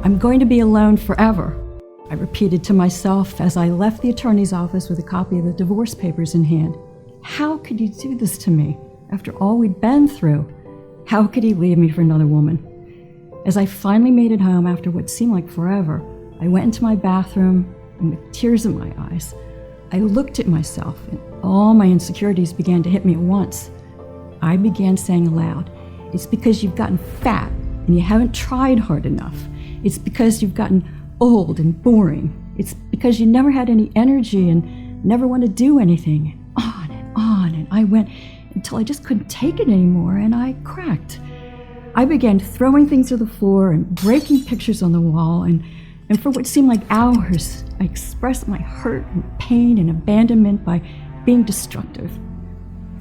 I'm going to be alone forever, I repeated to myself as I left the attorney's office with a copy of the divorce papers in hand. How could you do this to me after all we'd been through? How could he leave me for another woman? As I finally made it home after what seemed like forever, I went into my bathroom and with tears in my eyes, I looked at myself and all my insecurities began to hit me at once. I began saying aloud, "It's because you've gotten fat and you haven't tried hard enough. It's because you've gotten old and boring. It's because you never had any energy and never want to do anything." And I went until I just couldn't take it anymore and I cracked. I began throwing things to the floor and breaking pictures on the wall, and for what seemed like hours, I expressed my hurt and pain and abandonment by being destructive.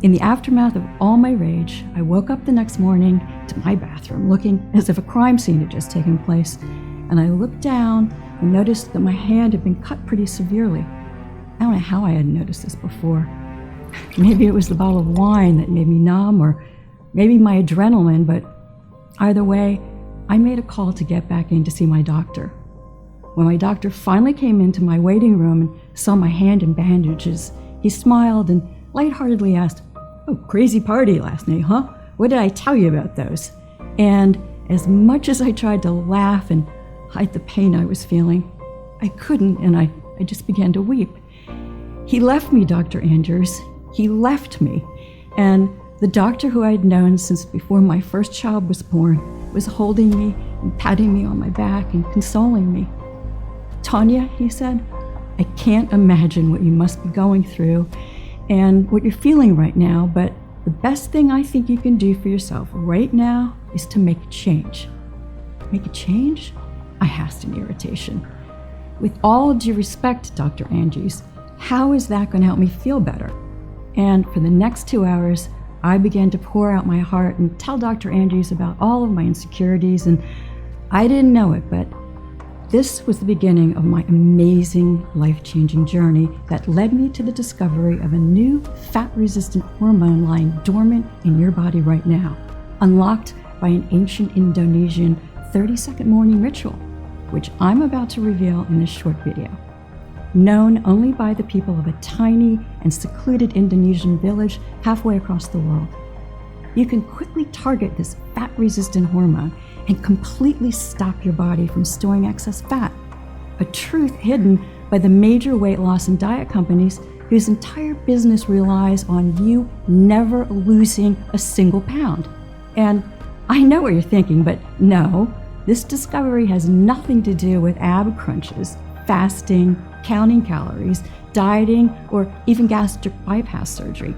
In the aftermath of all my rage, I woke up the next morning to my bathroom looking as if a crime scene had just taken place, and I looked down and noticed that my hand had been cut pretty severely. I don't know how I hadn't noticed this before. Maybe it was the bottle of wine that made me numb, or maybe my adrenaline, but either way, I made a call to get back in to see my doctor. When my doctor finally came into my waiting room and saw my hand in bandages, he smiled and lightheartedly asked, "Oh, crazy party last night, huh? What did I tell you about those?" And as much as I tried to laugh and hide the pain I was feeling, I couldn't, and I just began to weep. He left me, Dr. Andrews. He left me. And the doctor who I had known since before my first child was born was holding me and patting me on my back and consoling me. "Tanya," he said, "I can't imagine what you must be going through and what you're feeling right now, but the best thing I think you can do for yourself right now is to make a change." Make a change? I asked in irritation. "With all due respect, Dr. Andrews, how is that going to help me feel better?" And for the next 2 hours, I began to pour out my heart and tell Dr. Andrews about all of my insecurities, and I didn't know it, but this was the beginning of my amazing, life-changing journey that led me to the discovery of a new fat-resistant hormone lying dormant in your body right now, unlocked by an ancient Indonesian 30-second morning ritual, which I'm about to reveal in this short video. Known only by the people of a tiny and secluded Indonesian village halfway across the world. You can quickly target this fat-resistant hormone and completely stop your body from storing excess fat, a truth hidden by the major weight loss and diet companies whose entire business relies on you never losing a single pound. And I know what you're thinking, but no, this discovery has nothing to do with ab crunches, fasting, counting calories, dieting, or even gastric bypass surgery.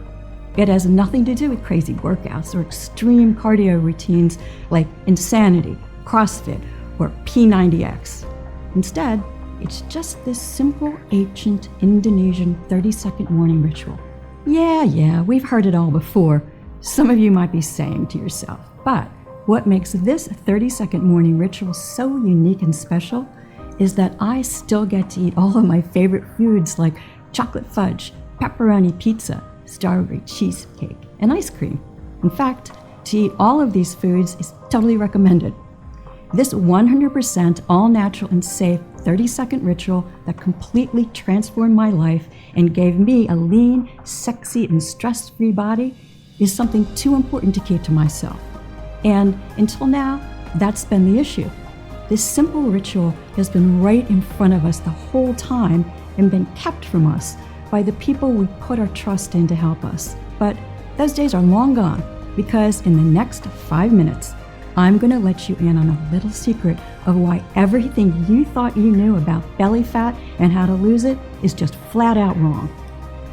It has nothing to do with crazy workouts or extreme cardio routines like Insanity, CrossFit, or P90X. Instead, it's just this simple, ancient Indonesian 30-second morning ritual. Yeah, we've heard it all before, some of you might be saying to yourself. But what makes this 30-second morning ritual so unique and special is that I still get to eat all of my favorite foods like chocolate fudge, pepperoni pizza, strawberry cheesecake, and ice cream. In fact, to eat all of these foods is totally recommended. This 100% all-natural and safe 30-second ritual that completely transformed my life and gave me a lean, sexy, and stress-free body is something too important to keep to myself. And until now, that's been the issue. This simple ritual has been right in front of us the whole time and been kept from us by the people we put our trust in to help us. But those days are long gone, because in the next 5 minutes, I'm going to let you in on a little secret of why everything you thought you knew about belly fat and how to lose it is just flat out wrong.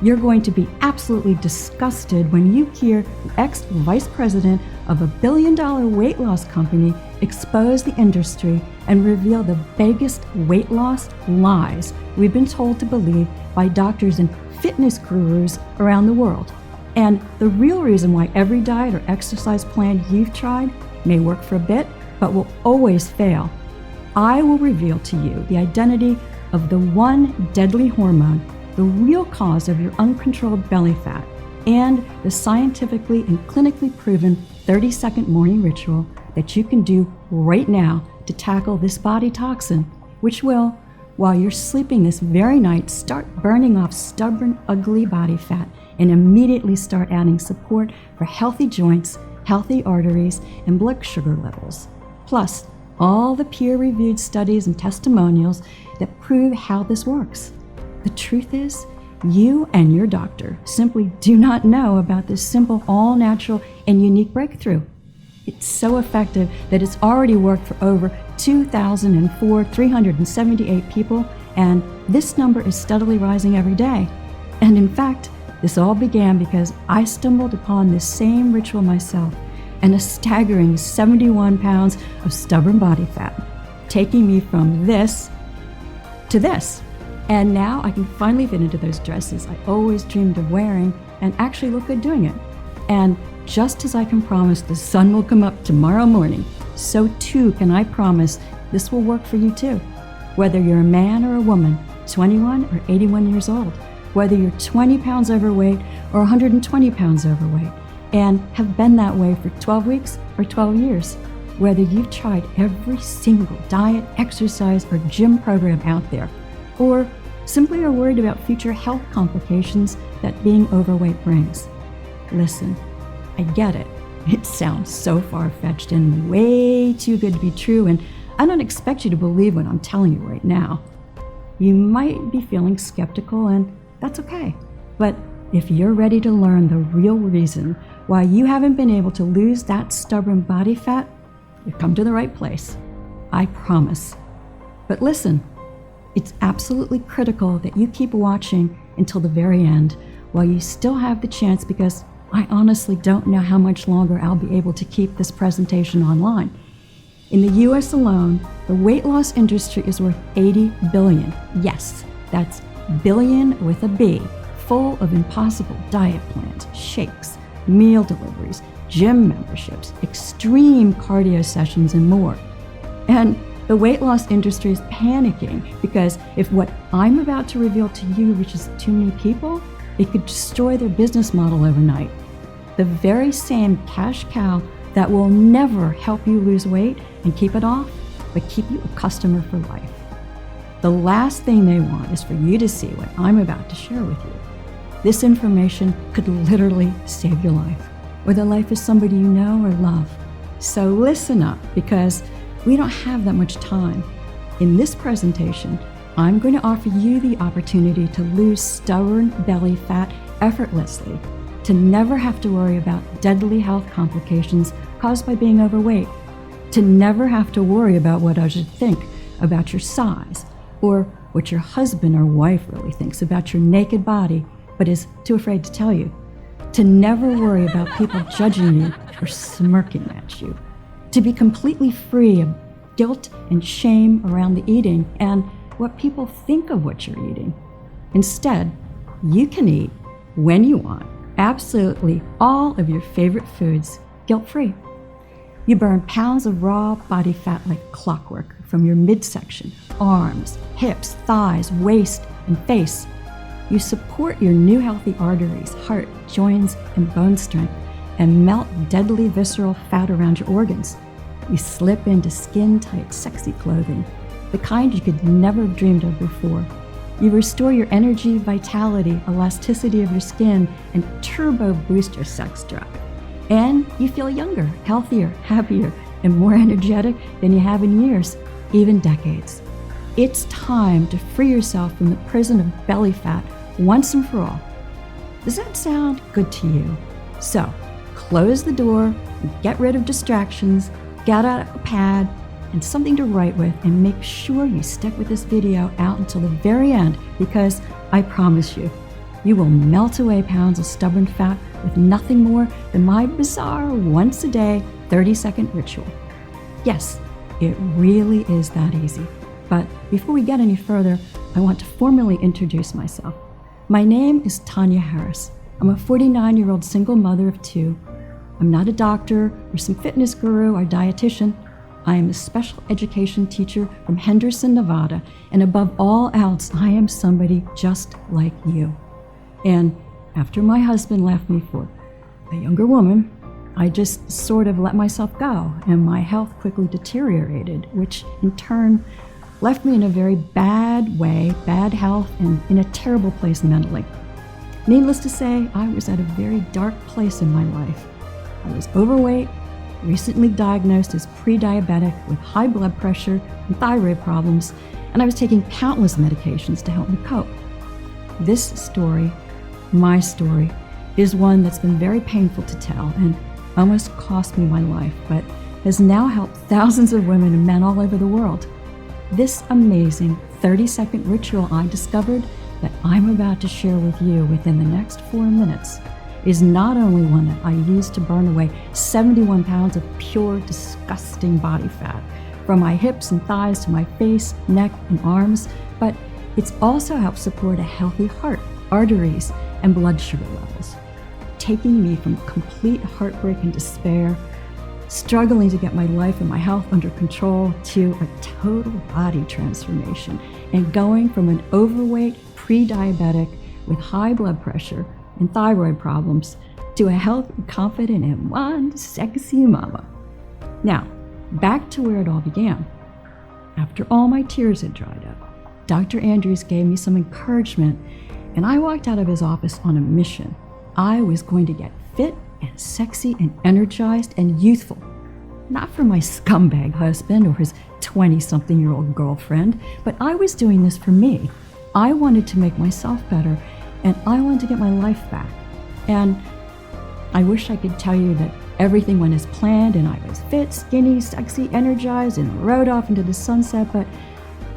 You're going to be absolutely disgusted when you hear the ex-vice president of a billion-dollar weight loss company expose the industry and reveal the biggest weight loss lies we've been told to believe by doctors and fitness gurus around the world. And the real reason why every diet or exercise plan you've tried may work for a bit, but will always fail. I will reveal to you the identity of the one deadly hormone, the real cause of your uncontrolled belly fat, and the scientifically and clinically proven 30-second morning ritual that you can do right now to tackle this body toxin, which will, while you're sleeping this very night, start burning off stubborn, ugly body fat and immediately start adding support for healthy joints, healthy arteries, and blood sugar levels. Plus, all the peer-reviewed studies and testimonials that prove how this works. The truth is, you and your doctor simply do not know about this simple, all-natural, and unique breakthrough. It's so effective that it's already worked for over 378 people, and this number is steadily rising every day. And in fact, this all began because I stumbled upon this same ritual myself and a staggering 71 pounds of stubborn body fat, taking me from this to this. And now I can finally fit into those dresses I always dreamed of wearing and actually look good doing it. And just as I can promise the sun will come up tomorrow morning, so too can I promise this will work for you too. Whether you're a man or a woman, 21 or 81 years old, whether you're 20 pounds overweight or 120 pounds overweight, and have been that way for 12 weeks or 12 years, whether you've tried every single diet, exercise, or gym program out there, or simply are worried about future health complications that being overweight brings. Listen, I get it. It sounds so far-fetched and way too good to be true, and I don't expect you to believe what I'm telling you right now. You might be feeling skeptical, and that's okay. But if you're ready to learn the real reason why you haven't been able to lose that stubborn body fat, you've come to the right place. I promise. But listen, it's absolutely critical that you keep watching until the very end while you still have the chance, because I honestly don't know how much longer I'll be able to keep this presentation online. In the US alone, the weight loss industry is worth $80 billion. Yes, that's billion with a B, full of impossible diet plans, shakes, meal deliveries, gym memberships, extreme cardio sessions, and more. And the weight loss industry is panicking because if what I'm about to reveal to you reaches too many people, it could destroy their business model overnight. The very same cash cow that will never help you lose weight and keep it off, but keep you a customer for life. The last thing they want is for you to see what I'm about to share with you. This information could literally save your life, or the life of somebody you know or love. So listen up, because we don't have that much time. In this presentation, I'm going to offer you the opportunity to lose stubborn belly fat effortlessly, to never have to worry about deadly health complications caused by being overweight, to never have to worry about what others think about your size, or what your husband or wife really thinks about your naked body but is too afraid to tell you, to never worry about people judging you or smirking at you, to be completely free of guilt and shame around the eating and what people think of what you're eating. Instead, you can eat when you want absolutely all of your favorite foods guilt-free. You burn pounds of raw body fat like clockwork from your midsection, arms, hips, thighs, waist, and face. You support your new healthy arteries, heart, joints, and bone strength, and melt deadly visceral fat around your organs. You slip into skin-tight, sexy clothing, the kind you could never have dreamed of before. You restore your energy, vitality, elasticity of your skin, and turbo boost your sex drive. And you feel younger, healthier, happier, and more energetic than you have in years, even decades. It's time to free yourself from the prison of belly fat once and for all. Does that sound good to you? So, close the door, get rid of distractions, get out a pad and something to write with, and make sure you stick with this video out until the very end, because I promise you, you will melt away pounds of stubborn fat with nothing more than my bizarre once-a-day 30-second ritual. Yes, it really is that easy. But before we get any further, I want to formally introduce myself. My name is Tanya Harris. I'm a 49-year-old single mother of two. I'm not a doctor or some fitness guru or dietitian. I am a special education teacher from Henderson, Nevada, and above all else, I am somebody just like you. And after my husband left me for a younger woman, I just sort of let myself go, and my health quickly deteriorated, which in turn left me in a very bad way, bad health, and in a terrible place mentally. Needless to say, I was at a very dark place in my life. I was overweight, recently diagnosed as pre-diabetic with high blood pressure and thyroid problems, and I was taking countless medications to help me cope. This story, my story, is one that's been very painful to tell and almost cost me my life, but has now helped thousands of women and men all over the world. This amazing 30-second ritual I discovered that I'm about to share with you within the next 4 minutes is not only one that I use to burn away 71 pounds of pure, disgusting body fat from my hips and thighs to my face, neck, and arms, but it's also helped support a healthy heart, arteries, and blood sugar levels, taking me from complete heartbreak and despair, struggling to get my life and my health under control, to a total body transformation, and going from an overweight pre-diabetic with high blood pressure and thyroid problems to a healthy, confident, and one sexy mama. Now, back to where it all began. After all my tears had dried up, Dr. Andrews gave me some encouragement, and I walked out of his office on a mission. I was going to get fit and sexy and energized and youthful. Not for my scumbag husband or his 20-something-year-old girlfriend, but I was doing this for me. I wanted to make myself better, and I wanted to get my life back. And I wish I could tell you that everything went as planned and I was fit, skinny, sexy, energized, and rode off into the sunset, but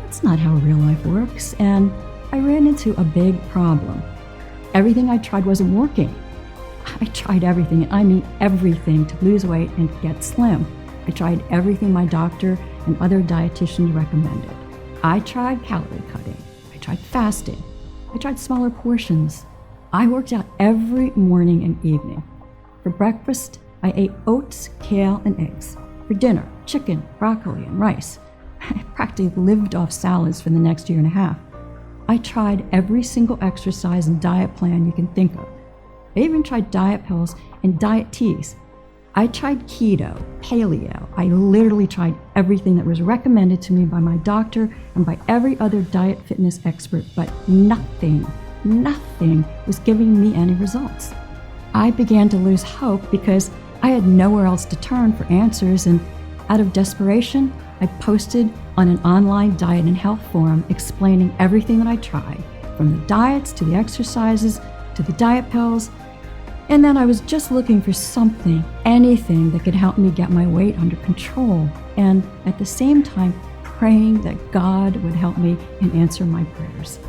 that's not how real life works. And I ran into a big problem. Everything I tried wasn't working. I tried everything, and I mean everything, to lose weight and get slim. I tried everything my doctor and other dietitians recommended. I tried calorie cutting. I tried fasting. I tried smaller portions. I worked out every morning and evening. For breakfast, I ate oats, kale, and eggs. For dinner, chicken, broccoli, and rice. I practically lived off salads for the next year and a half. I tried every single exercise and diet plan you can think of. I even tried diet pills and diet teas. I tried keto, paleo. I literally tried everything that was recommended to me by my doctor and by every other diet fitness expert, but nothing was giving me any results. I began to lose hope because I had nowhere else to turn for answers, and out of desperation, I posted on an online diet and health forum explaining everything that I tried, from the diets to the exercises to the diet pills. And then I was just looking for something, anything that could help me get my weight under control, and at the same time praying that God would help me and answer my prayers.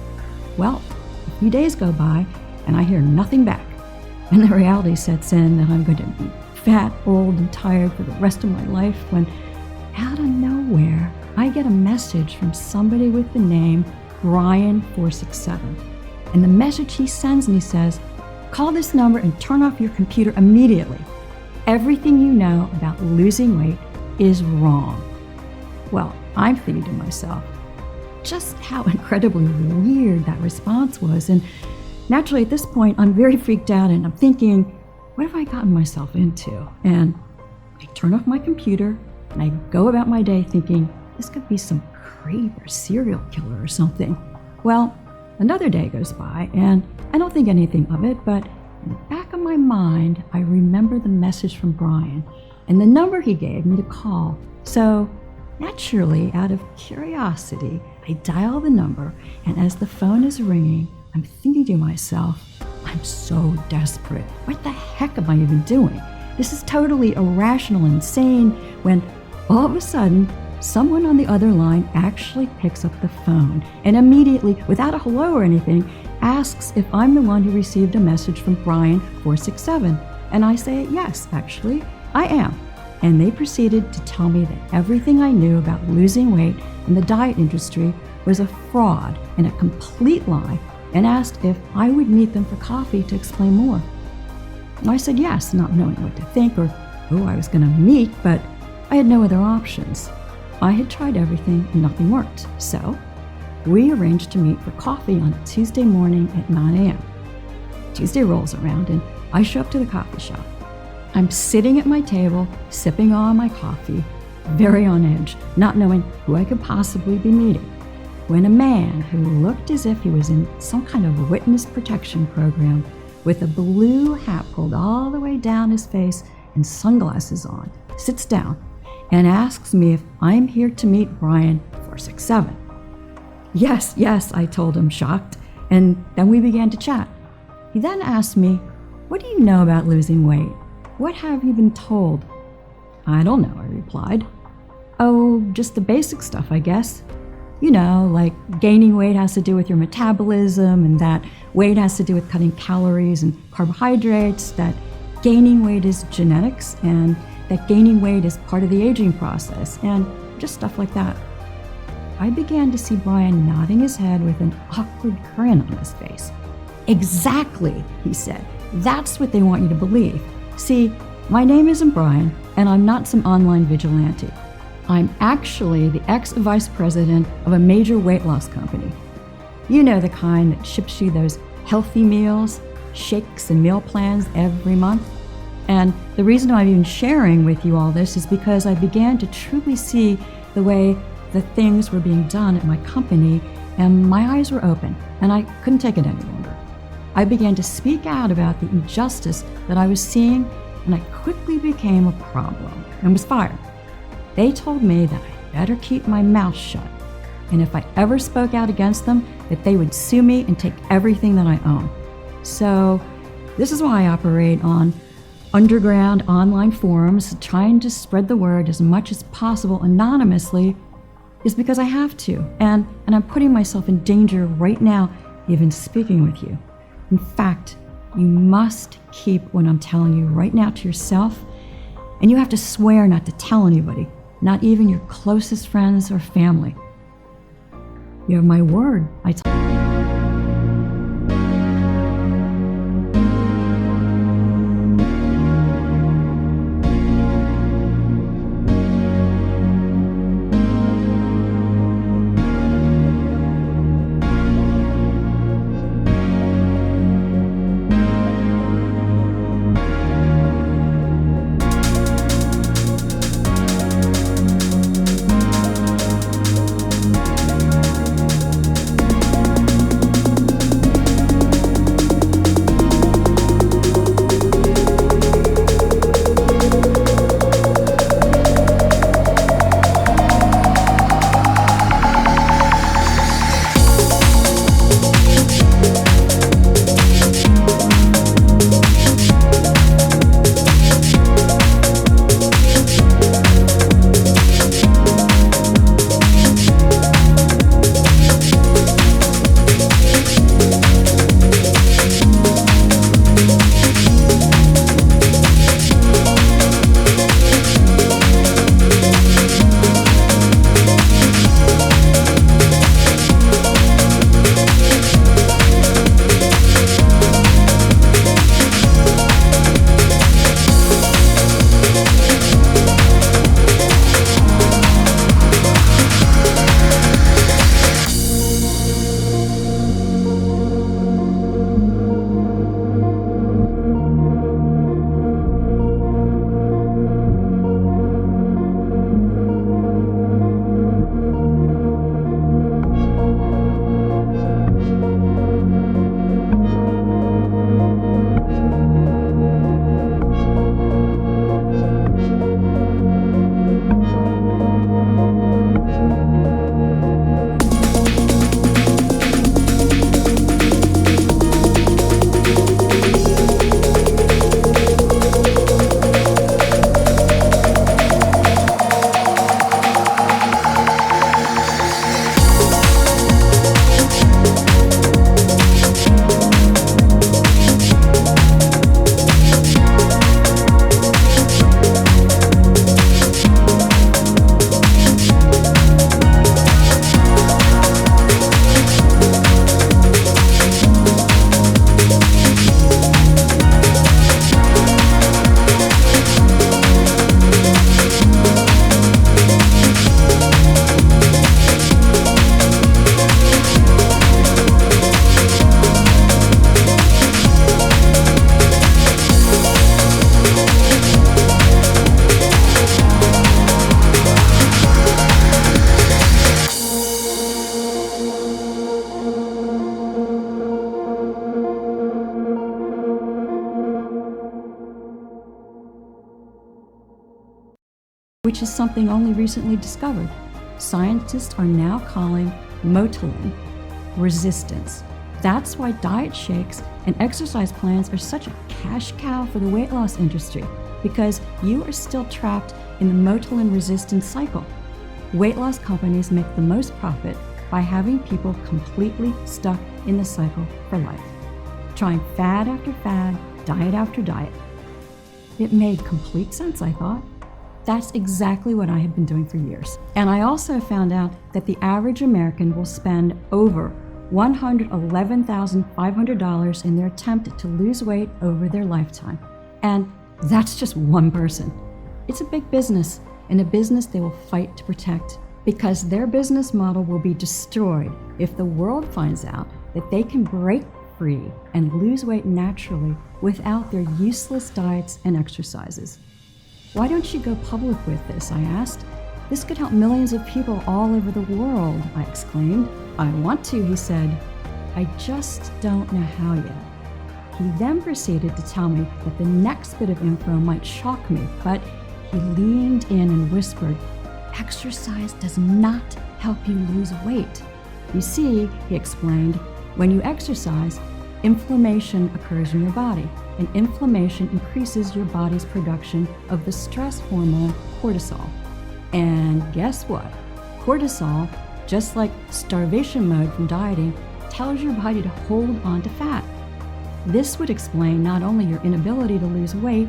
Well, a few days go by and I hear nothing back, and the reality sets in that I'm going to be fat, old, and tired for the rest of my life, when out of nowhere I get a message from somebody with the name Brian467. And the message he sends me says, "Call this number and turn off your computer immediately. Everything you know about losing weight is wrong." Well, I'm thinking to myself, just how incredibly weird that response was. And naturally, at this point, I'm very freaked out, and I'm thinking, what have I gotten myself into? And I turn off my computer and I go about my day thinking, this could be some creep or serial killer or something. Well, another day goes by and I don't think anything of it, but in the back of my mind, I remember the message from Brian and the number he gave me to call. So naturally, out of curiosity, I dial the number, and as the phone is ringing, I'm thinking to myself, I'm so desperate. What the heck am I even doing? This is totally irrational and insane, when all of a sudden, someone on the other line actually picks up the phone and immediately, without a hello or anything, asks if I'm the one who received a message from Brian467. And I say, yes, actually, I am. And they proceeded to tell me that everything I knew about losing weight in the diet industry was a fraud and a complete lie, and asked if I would meet them for coffee to explain more. I said yes, not knowing what to think or who I was going to meet, but I had no other options. I had tried everything and nothing worked, so we arranged to meet for coffee on a Tuesday morning at 9 a.m. Tuesday rolls around and I show up to the coffee shop. I'm sitting at my table, sipping on my coffee, very on edge, not knowing who I could possibly be meeting, when a man who looked as if he was in some kind of witness protection program with a blue hat pulled all the way down his face and sunglasses on, sits down and asks me if I'm here to meet Brian 467. Yes, I told him, shocked, and then we began to chat. He then asked me, "What do you know about losing weight? What have you been told?" "I don't know," I replied. "Oh, just the basic stuff, I guess. You know, like gaining weight has to do with your metabolism, and that weight has to do with cutting calories and carbohydrates, that gaining weight is genetics, and that gaining weight is part of the aging process, and just stuff like that." I began to see Brian nodding his head with an awkward grin on his face. "Exactly," he said. "That's what they want you to believe. See, my name isn't Brian, and I'm not some online vigilante. I'm actually the ex-vice president of a major weight loss company. You know, the kind that ships you those healthy meals, shakes, and meal plans every month. And the reason I'm even sharing with you all this is because I began to truly see the way the things were being done at my company, and my eyes were open, and I couldn't take it any longer. I began to speak out about the injustice that I was seeing, and I quickly became a problem and was fired. They told me that I better keep my mouth shut, and if I ever spoke out against them, that they would sue me and take everything that I own. So this is why I operate on underground online forums, trying to spread the word as much as possible anonymously, is because I have to, and I'm putting myself in danger right now, even speaking with you. In fact, you must keep what I'm telling you right now to yourself, and you have to swear not to tell anybody, not even your closest friends or family. You have my word, I tell you. which is something only recently discovered. Scientists are now calling motilin resistance. That's why diet shakes and exercise plans are such a cash cow for the weight loss industry, because you are still trapped in the motilin resistance cycle. Weight loss companies make the most profit by having people completely stuck in the cycle for life, trying fad after fad, diet after diet. It made complete sense, I thought. That's exactly what I had been doing for years. And I also found out that the average American will spend over $111,500 in their attempt to lose weight over their lifetime. And that's just one person. It's a big business, and a business they will fight to protect, because their business model will be destroyed if the world finds out that they can break free and lose weight naturally without their useless diets and exercises. Why don't you go public with this? I asked. This could help millions of people all over the world, I exclaimed. I want to, he said. I just don't know how yet. He then proceeded to tell me that the next bit of info might shock me, but he leaned in and whispered, exercise does not help you lose weight. You see, he explained, when you exercise, inflammation occurs in your body, and inflammation increases your body's production of the stress hormone cortisol. And guess what? Cortisol, just like starvation mode from dieting, tells your body to hold on to fat. This would explain not only your inability to lose weight,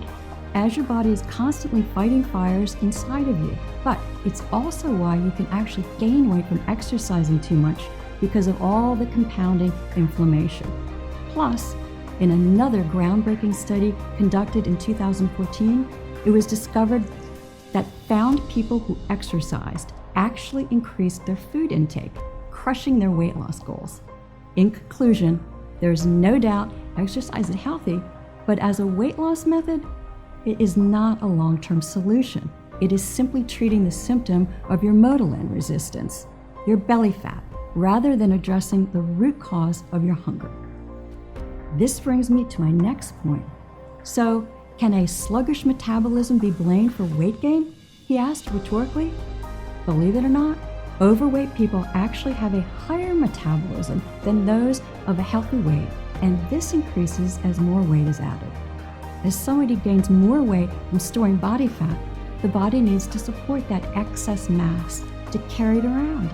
as your body is constantly fighting fires inside of you, but it's also why you can actually gain weight from exercising too much, because of all the compounding inflammation. Plus, in another groundbreaking study conducted in 2014, it was discovered that found people who exercised actually increased their food intake, crushing their weight loss goals. In conclusion, there is no doubt exercise is healthy, but as a weight loss method, it is not a long-term solution. It is simply treating the symptom of your motilin resistance, your belly fat, rather than addressing the root cause of your hunger. This brings me to my next point. So, can a sluggish metabolism be blamed for weight gain? He asked rhetorically. Believe it or not, overweight people actually have a higher metabolism than those of a healthy weight, and this increases as more weight is added. As somebody gains more weight from storing body fat, the body needs to support that excess mass to carry it around.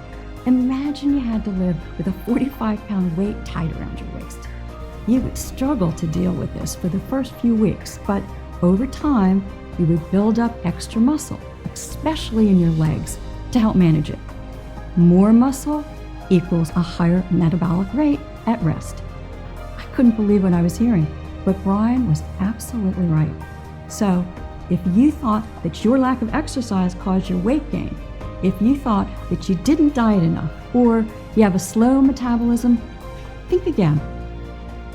Imagine you had to live with a 45-pound weight tied around your waist. You would struggle to deal with this for the first few weeks, but over time, you would build up extra muscle, especially in your legs, to help manage it. More muscle equals a higher metabolic rate at rest. I couldn't believe what I was hearing, but Brian was absolutely right. So, if you thought that your lack of exercise caused your weight gain, if you thought that you didn't diet enough, or you have a slow metabolism, think again.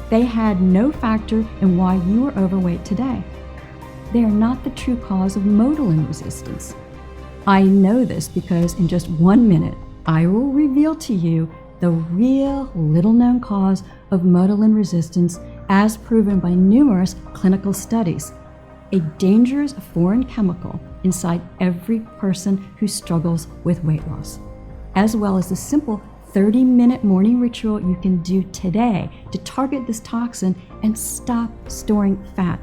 They had no factor in why you are overweight today. They are not the true cause of motilin resistance. I know this because in just 1 minute, I will reveal to you the real little-known cause of motilin resistance as proven by numerous clinical studies, a dangerous foreign chemical inside every person who struggles with weight loss, as well as the simple 30-minute morning ritual you can do today to target this toxin and stop storing fat.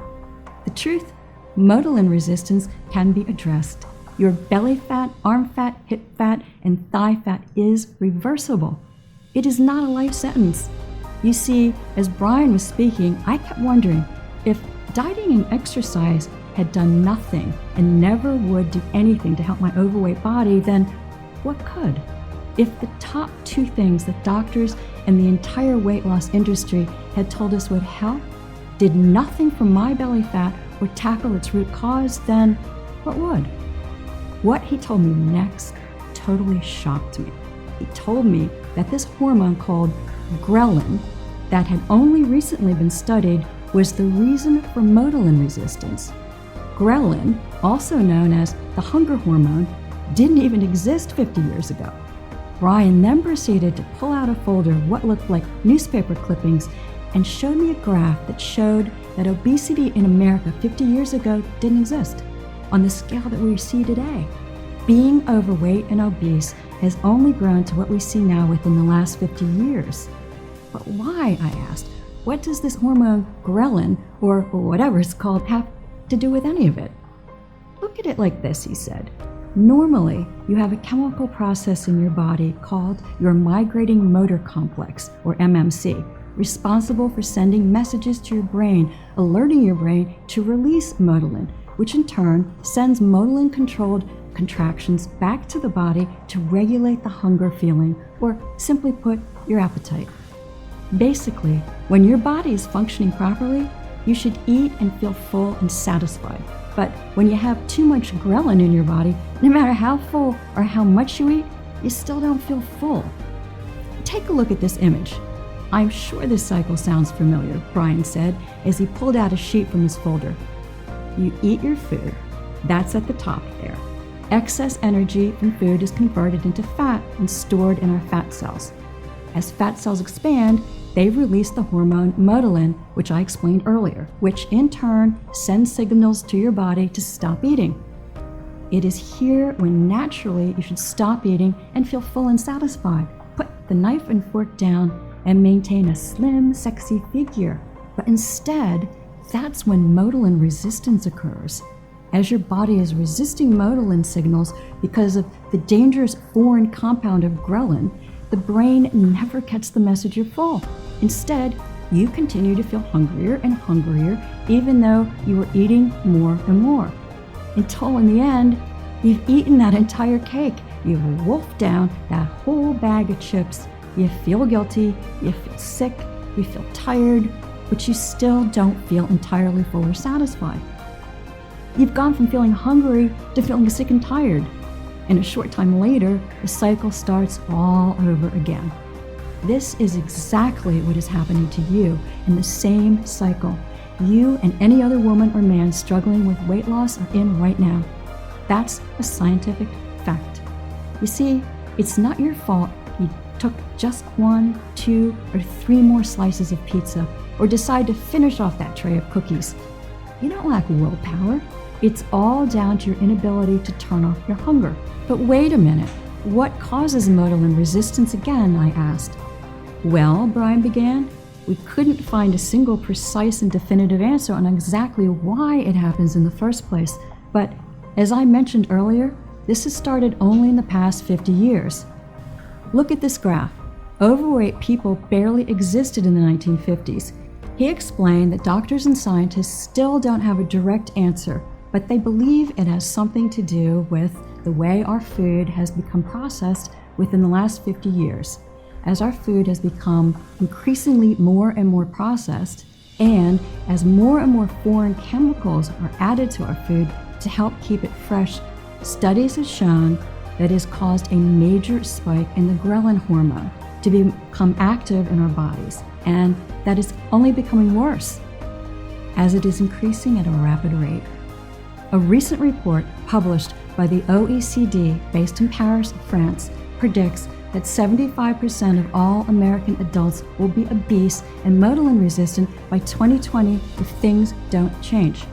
The truth, motilin resistance can be addressed. Your belly fat, arm fat, hip fat, and thigh fat is reversible. It is not a life sentence. You see, as Brian was speaking, I kept wondering if dieting and exercise had done nothing and never would do anything to help my overweight body, then what could? If the top 2 things that doctors and the entire weight loss industry had told us would help did nothing for my belly fat or tackle its root cause, then what would? What he told me next totally shocked me. He told me that this hormone called ghrelin, that had only recently been studied, was the reason for motilin resistance. Ghrelin, also known as the hunger hormone, didn't even exist 50 years ago. Brian then proceeded to pull out a folder of what looked like newspaper clippings and showed me a graph that showed that obesity in America 50 years ago didn't exist. on the scale that we see today. Being overweight and obese has only grown to what we see now within the last 50 years. But why, I asked? What does this hormone ghrelin, or whatever it's called, have to do with any of it? Look at it like this, he said. Normally, you have a chemical process in your body called your migrating motor complex, or MMC, responsible for sending messages to your brain, alerting your brain to release motilin, which in turn sends motilin-controlled contractions back to the body to regulate the hunger feeling, or simply put, your appetite. Basically, when your body is functioning properly, you should eat and feel full and satisfied. But when you have too much ghrelin in your body, no matter how full or how much you eat, you still don't feel full. Take a look at this image. I'm sure this cycle sounds familiar, Brian said as he pulled out a sheet from his folder. You eat your food. That's at the top there. Excess energy from food is converted into fat and stored in our fat cells. As fat cells expand, they release the hormone motilin, which I explained earlier, which in turn sends signals to your body to stop eating. It is here when naturally you should stop eating and feel full and satisfied. Put the knife and fork down and maintain a slim, sexy figure. But instead, that's when motilin resistance occurs. As your body is resisting motilin signals because of the dangerous foreign compound of ghrelin, the brain never gets the message you're full. Instead, you continue to feel hungrier and hungrier, even though you are eating more and more. Until in the end, you've eaten that entire cake. You've wolfed down that whole bag of chips. You feel guilty, you feel sick, you feel tired, but you still don't feel entirely full or satisfied. You've gone from feeling hungry to feeling sick and tired. And a short time later, the cycle starts all over again. This is exactly what is happening to you in the same cycle you and any other woman or man struggling with weight loss are in right now. That's a scientific fact. You see, it's not your fault you took just 1, 2, or 3 more slices of pizza or decide to finish off that tray of cookies. You don't lack willpower. It's all down to your inability to turn off your hunger. But wait a minute, what causes motilin resistance again, I asked. Well, Brian began, we couldn't find a single precise and definitive answer on exactly why it happens in the first place. But as I mentioned earlier, this has started only in the past 50 years. Look at this graph. Overweight people barely existed in the 1950s. He explained that doctors and scientists still don't have a direct answer, but they believe it has something to do with the way our food has become processed within the last 50 years. As our food has become increasingly more and more processed, and as more and more foreign chemicals are added to our food to help keep it fresh, studies have shown that it has caused a major spike in the ghrelin hormone to become active in our bodies, and that is only becoming worse as it is increasing at a rapid rate. A recent report published by the OECD, based in Paris, France, predicts that 75% of all American adults will be obese and motilin resistant by 2020 if things don't change.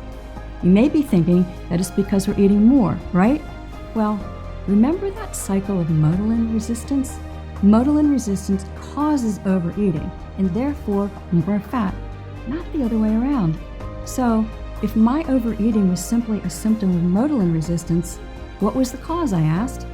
You may be thinking that it's because we're eating more, right? Well, remember that cycle of motilin resistance? Motilin resistance causes overeating and therefore more fat, not the other way around. So, if my overeating was simply a symptom of motilin resistance, what was the cause, I asked?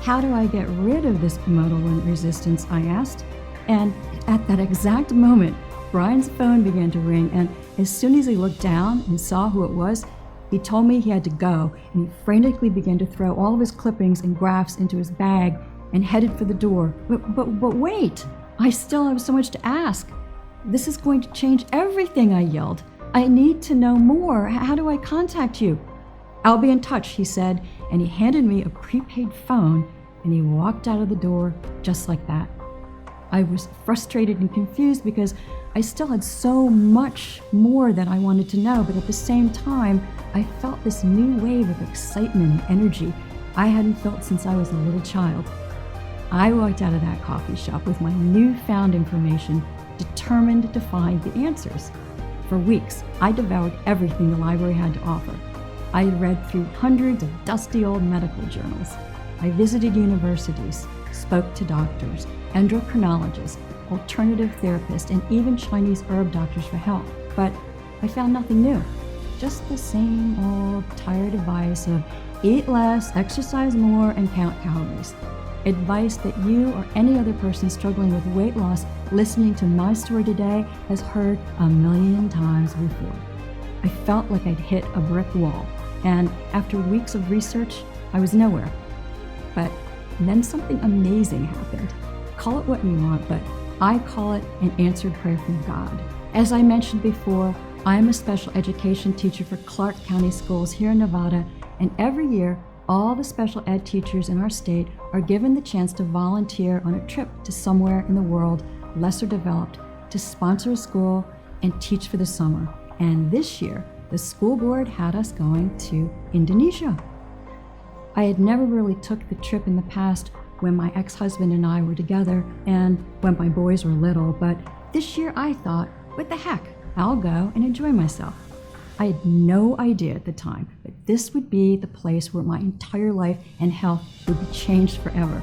How do I get rid of this motilin resistance, I asked? And at that exact moment, Brian's phone began to ring, and as soon as he looked down and saw who it was, he told me he had to go, and he frantically began to throw all of his clippings and graphs into his bag and headed for the door. But wait, I still have so much to ask. This is going to change everything, I yelled. I need to know more. How do I contact you? I'll be in touch, he said, and he handed me a prepaid phone, and he walked out of the door just like that. I was frustrated and confused because I still had so much more that I wanted to know, but at the same time, I felt this new wave of excitement and energy I hadn't felt since I was a little child. I walked out of that coffee shop with my newfound information, determined to find the answers. For weeks, I devoured everything the library had to offer. I read through hundreds of dusty old medical journals. I visited universities, spoke to doctors, endocrinologists, alternative therapists, and even Chinese herb doctors for help. But I found nothing new. Just the same old tired advice of eat less, exercise more, and count calories. Advice that you or any other person struggling with weight loss listening to my story today has heard a million times before. I felt like I'd hit a brick wall, and after weeks of research, I was nowhere. But then something amazing happened. Call it what you want, but I call it an answered prayer from God. As I mentioned before, I am a special education teacher for Clark County Schools here in Nevada, and every year, all the special ed teachers in our state are given the chance to volunteer on a trip to somewhere in the world lesser developed to sponsor a school and teach for the summer. And this year, the school board had us going to Indonesia. I had never really took the trip in the past when my ex-husband and I were together and when my boys were little, but this year I thought, what the heck, I'll go and enjoy myself. I had no idea at the time that this would be the place where my entire life and health would be changed forever.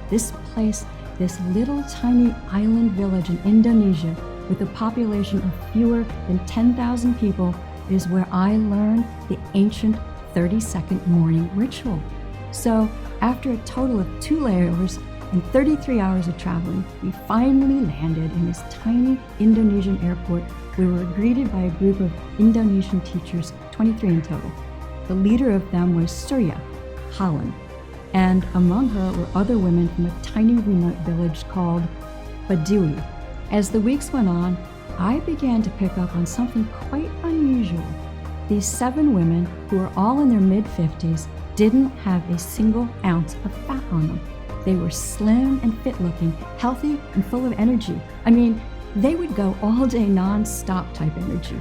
This place, this little tiny island village in Indonesia with a population of fewer than 10,000 people, is where I learned the ancient 30-second morning ritual. So after a total of 2 layovers and 33 hours of traveling, we finally landed in this tiny Indonesian airport. We were greeted by a group of Indonesian teachers, 23 in total. The leader of them was Surya, Holland, and among her were other women from a tiny remote village called Baduy. As the weeks went on, I began to pick up on something quite unusual. These 7 women, who were all in their mid-50s, didn't have a single ounce of fat on them. They were slim and fit-looking, healthy and full of energy. I mean, they would go all day non-stop type energy.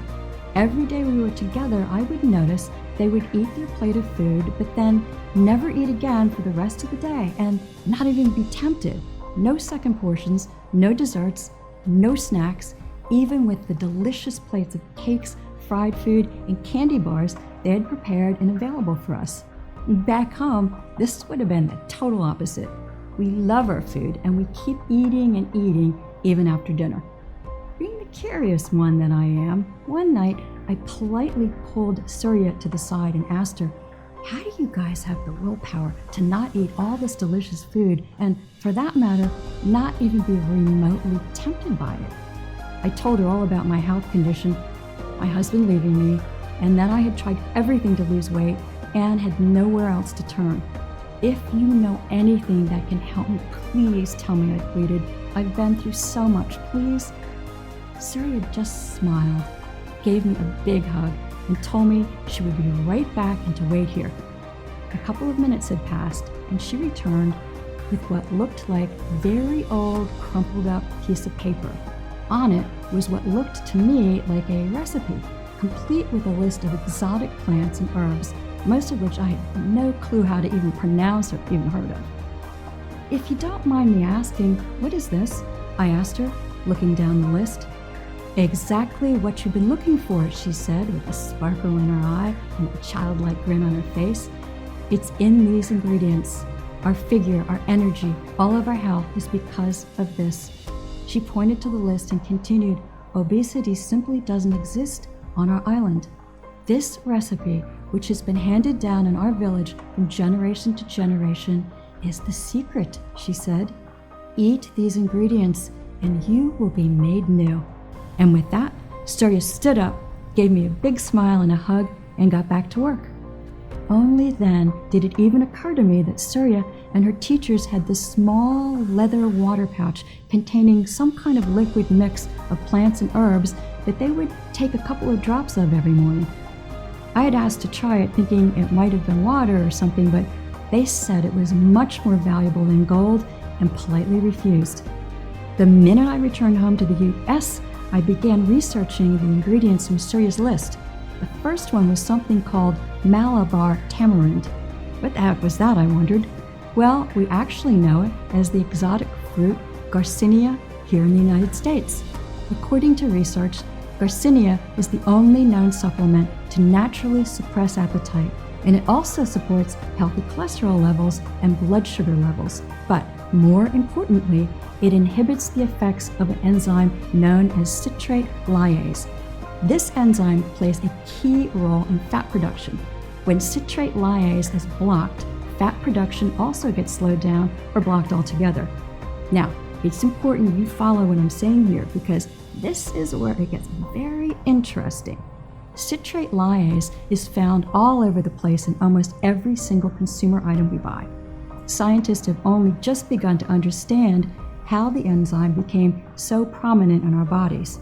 Every day we were together, I would notice they would eat their plate of food, but then never eat again for the rest of the day and not even be tempted. No second portions, no desserts, no snacks, even with the delicious plates of cakes, fried food, and candy bars they had prepared and available for us. Back home, this would have been the total opposite. We love our food and we keep eating and eating even after dinner. Being the curious one that I am, one night I politely pulled Surya to the side and asked her, how do you guys have the willpower to not eat all this delicious food and, for that matter, not even be remotely tempted by it? I told her all about my health condition, my husband leaving me, and that I had tried everything to lose weight and had nowhere else to turn. If you know anything that can help me, please tell me, I pleaded. I've been through so much, please. Surya just smiled, gave me a big hug, and told me she would be right back and to wait here. A couple of minutes had passed, and she returned with what looked like a very old, crumpled up piece of paper. On it was what looked to me like a recipe, complete with a list of exotic plants and herbs, most of which I had no clue how to even pronounce or even heard of. If you don't mind me asking, what is this? I asked her, looking down the list. Exactly what you've been looking for, she said, with a sparkle in her eye and a childlike grin on her face. It's in these ingredients. Our figure, our energy, all of our health is because of this. She pointed to the list and continued, obesity simply doesn't exist on our island. This recipe, which has been handed down in our village from generation to generation, is the secret, she said. Eat these ingredients and you will be made new. And with that, Surya stood up, gave me a big smile and a hug, and got back to work. Only then did it even occur to me that Surya and her teachers had this small leather water pouch containing some kind of liquid mix of plants and herbs that they would take a couple of drops of every morning. I had asked to try it thinking it might have been water or something, but they said it was much more valuable than gold and politely refused. The minute I returned home to the U.S., I began researching the ingredients from Surya's list. The first one was something called Malabar tamarind. What the heck was that, I wondered? Well, we actually know it as the exotic fruit Garcinia here in the United States. According to research, Garcinia is the only known supplement to naturally suppress appetite, and it also supports healthy cholesterol levels and blood sugar levels. But more importantly, it inhibits the effects of an enzyme known as citrate lyase. This enzyme plays a key role in fat production. When citrate lyase is blocked, fat production also gets slowed down or blocked altogether. Now, it's important you follow what I'm saying here because this is where it gets very interesting. Citrate lyase is found all over the place in almost every single consumer item we buy. Scientists have only just begun to understand how the enzyme became so prominent in our bodies.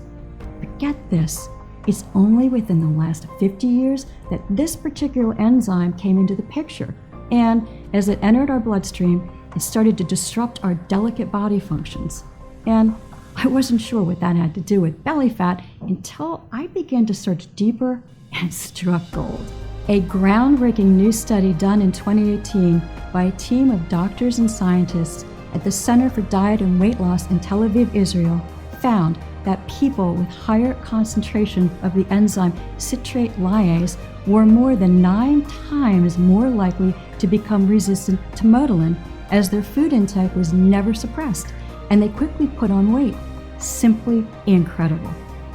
But get this, it's only within the last 50 years that this particular enzyme came into the picture. And as it entered our bloodstream, it started to disrupt our delicate body functions. And I wasn't sure what that had to do with belly fat until I began to search deeper and struck gold. A groundbreaking new study done in 2018 by a team of doctors and scientists at the Center for Diet and Weight Loss in Tel Aviv, Israel, found that people with higher concentration of the enzyme citrate lyase were more than 9 times more likely to become resistant to motilin, as their food intake was never suppressed, and they quickly put on weight. Simply incredible.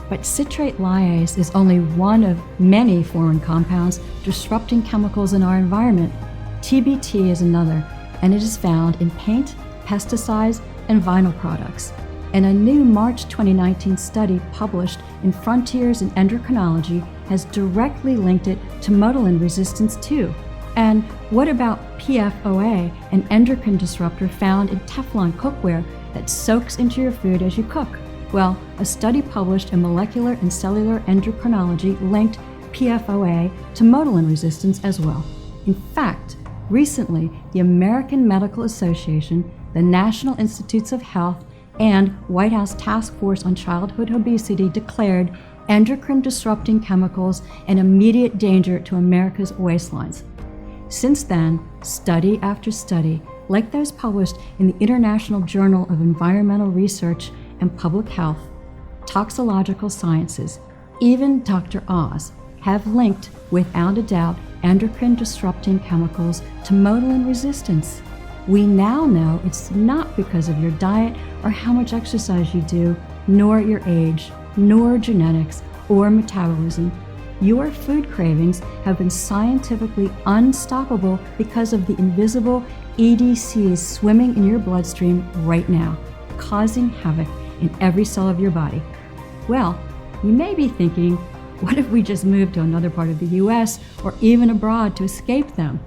But citrate lyase is only one of many foreign compounds disrupting chemicals in our environment. TBT is another, and it is found in paint, pesticides, and vinyl products. And a new March 2019 study published in Frontiers in Endocrinology has directly linked it to motilin resistance too. And what about PFOA, an endocrine disruptor found in Teflon cookware that soaks into your food as you cook? Well, a study published in Molecular and Cellular Endocrinology linked PFOA to motilin resistance as well. In fact, recently, the American Medical Association, the National Institutes of Health, and White House Task Force on Childhood Obesity declared endocrine disrupting chemicals an immediate danger to America's waistlines. Since then, study after study, like those published in the International Journal of Environmental Research and Public Health, Toxicological Sciences, even Dr. Oz, have linked, without a doubt, endocrine disrupting chemicals to motilin resistance. We now know it's not because of your diet or how much exercise you do, nor your age, nor genetics, or metabolism. Your food cravings have been scientifically unstoppable because of the invisible EDCs swimming in your bloodstream right now, causing havoc in every cell of your body. Well, you may be thinking, what if we just moved to another part of the US or even abroad to escape them?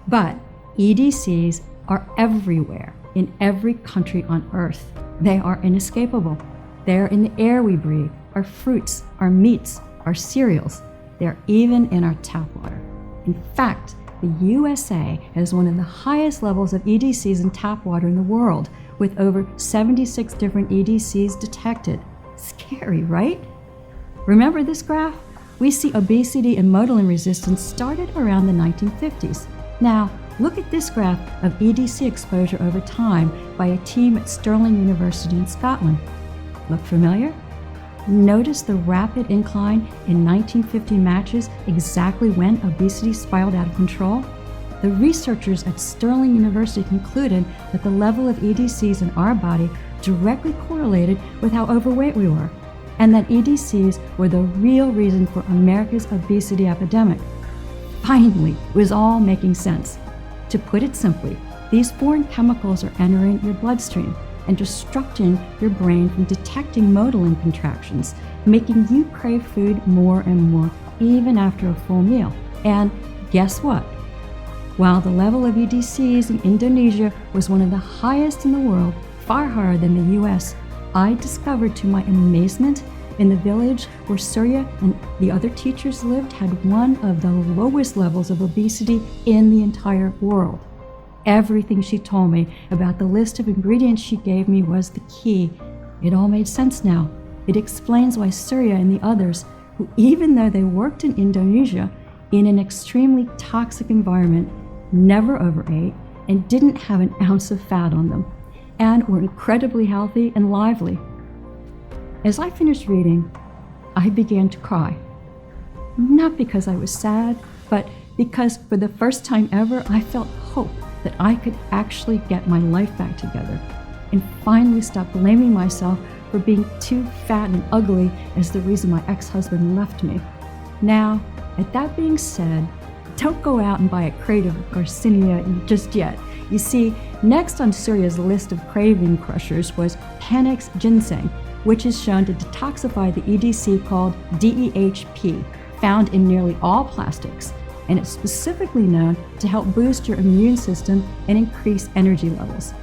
But EDCs are everywhere, in every country on Earth. They are inescapable. They are in the air we breathe, our fruits, our meats, our cereals. They are even in our tap water. In fact, the USA has one of the highest levels of EDCs in tap water in the world, with over 76 different EDCs detected. Scary, right? Remember this graph? We see obesity and motilin resistance started around the 1950s. Now, look at this graph of EDC exposure over time by a team at Stirling University in Scotland. Look familiar? Notice the rapid incline in 1950 matches exactly when obesity spiraled out of control? The researchers at Stirling University concluded that the level of EDCs in our body directly correlated with how overweight we were, and that EDCs were the real reason for America's obesity epidemic. Finally, it was all making sense. To put it simply, these foreign chemicals are entering your bloodstream and disrupting your brain from detecting motilin contractions, making you crave food more and more, even after a full meal. And guess what? While the level of EDCs in Indonesia was one of the highest in the world, far higher than the US, I discovered to my amazement in the village where Surya and the other teachers lived had one of the lowest levels of obesity in the entire world. Everything she told me about the list of ingredients she gave me was the key. It all made sense now. It explains why Surya and the others, who even though they worked in Indonesia in an extremely toxic environment, never overate and didn't have an ounce of fat on them, and were incredibly healthy and lively. As I finished reading, I began to cry. Not because I was sad, but because for the first time ever, I felt hope that I could actually get my life back together and finally stop blaming myself for being too fat and ugly as the reason my ex-husband left me. Now, at that being said, don't go out and buy a crate of Garcinia just yet. You see, next on Surya's list of craving crushers was Panax ginseng, which is shown to detoxify the EDC called DEHP, found in nearly all plastics, and it's specifically known to help boost your immune system and increase energy levels.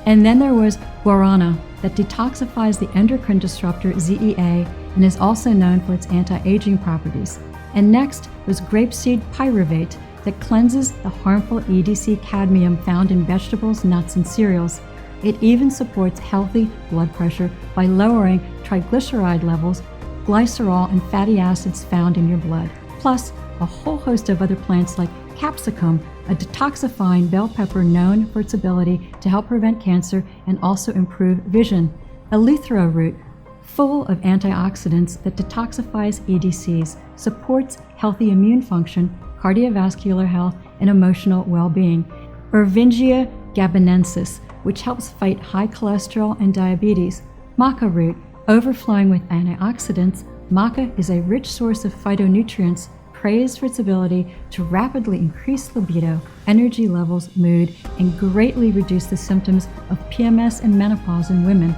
And then there was guarana, that detoxifies the endocrine disruptor ZEA and is also known for its anti-aging properties. And next was grapeseed pyruvate, that cleanses the harmful EDC cadmium found in vegetables, nuts, and cereals. It even supports healthy blood pressure by lowering triglyceride levels, glycerol, and fatty acids found in your blood, plus a whole host of other plants like capsicum, a detoxifying bell pepper known for its ability to help prevent cancer and also improve vision, eleuthero root, full of antioxidants that detoxifies EDCs, supports healthy immune function, cardiovascular health, and emotional well-being, Ervingia gabonensis, which helps fight high cholesterol and diabetes, maca root, overflowing with antioxidants. Maca is a rich source of phytonutrients praised for its ability to rapidly increase libido, energy levels, mood, and greatly reduce the symptoms of PMS and menopause in women.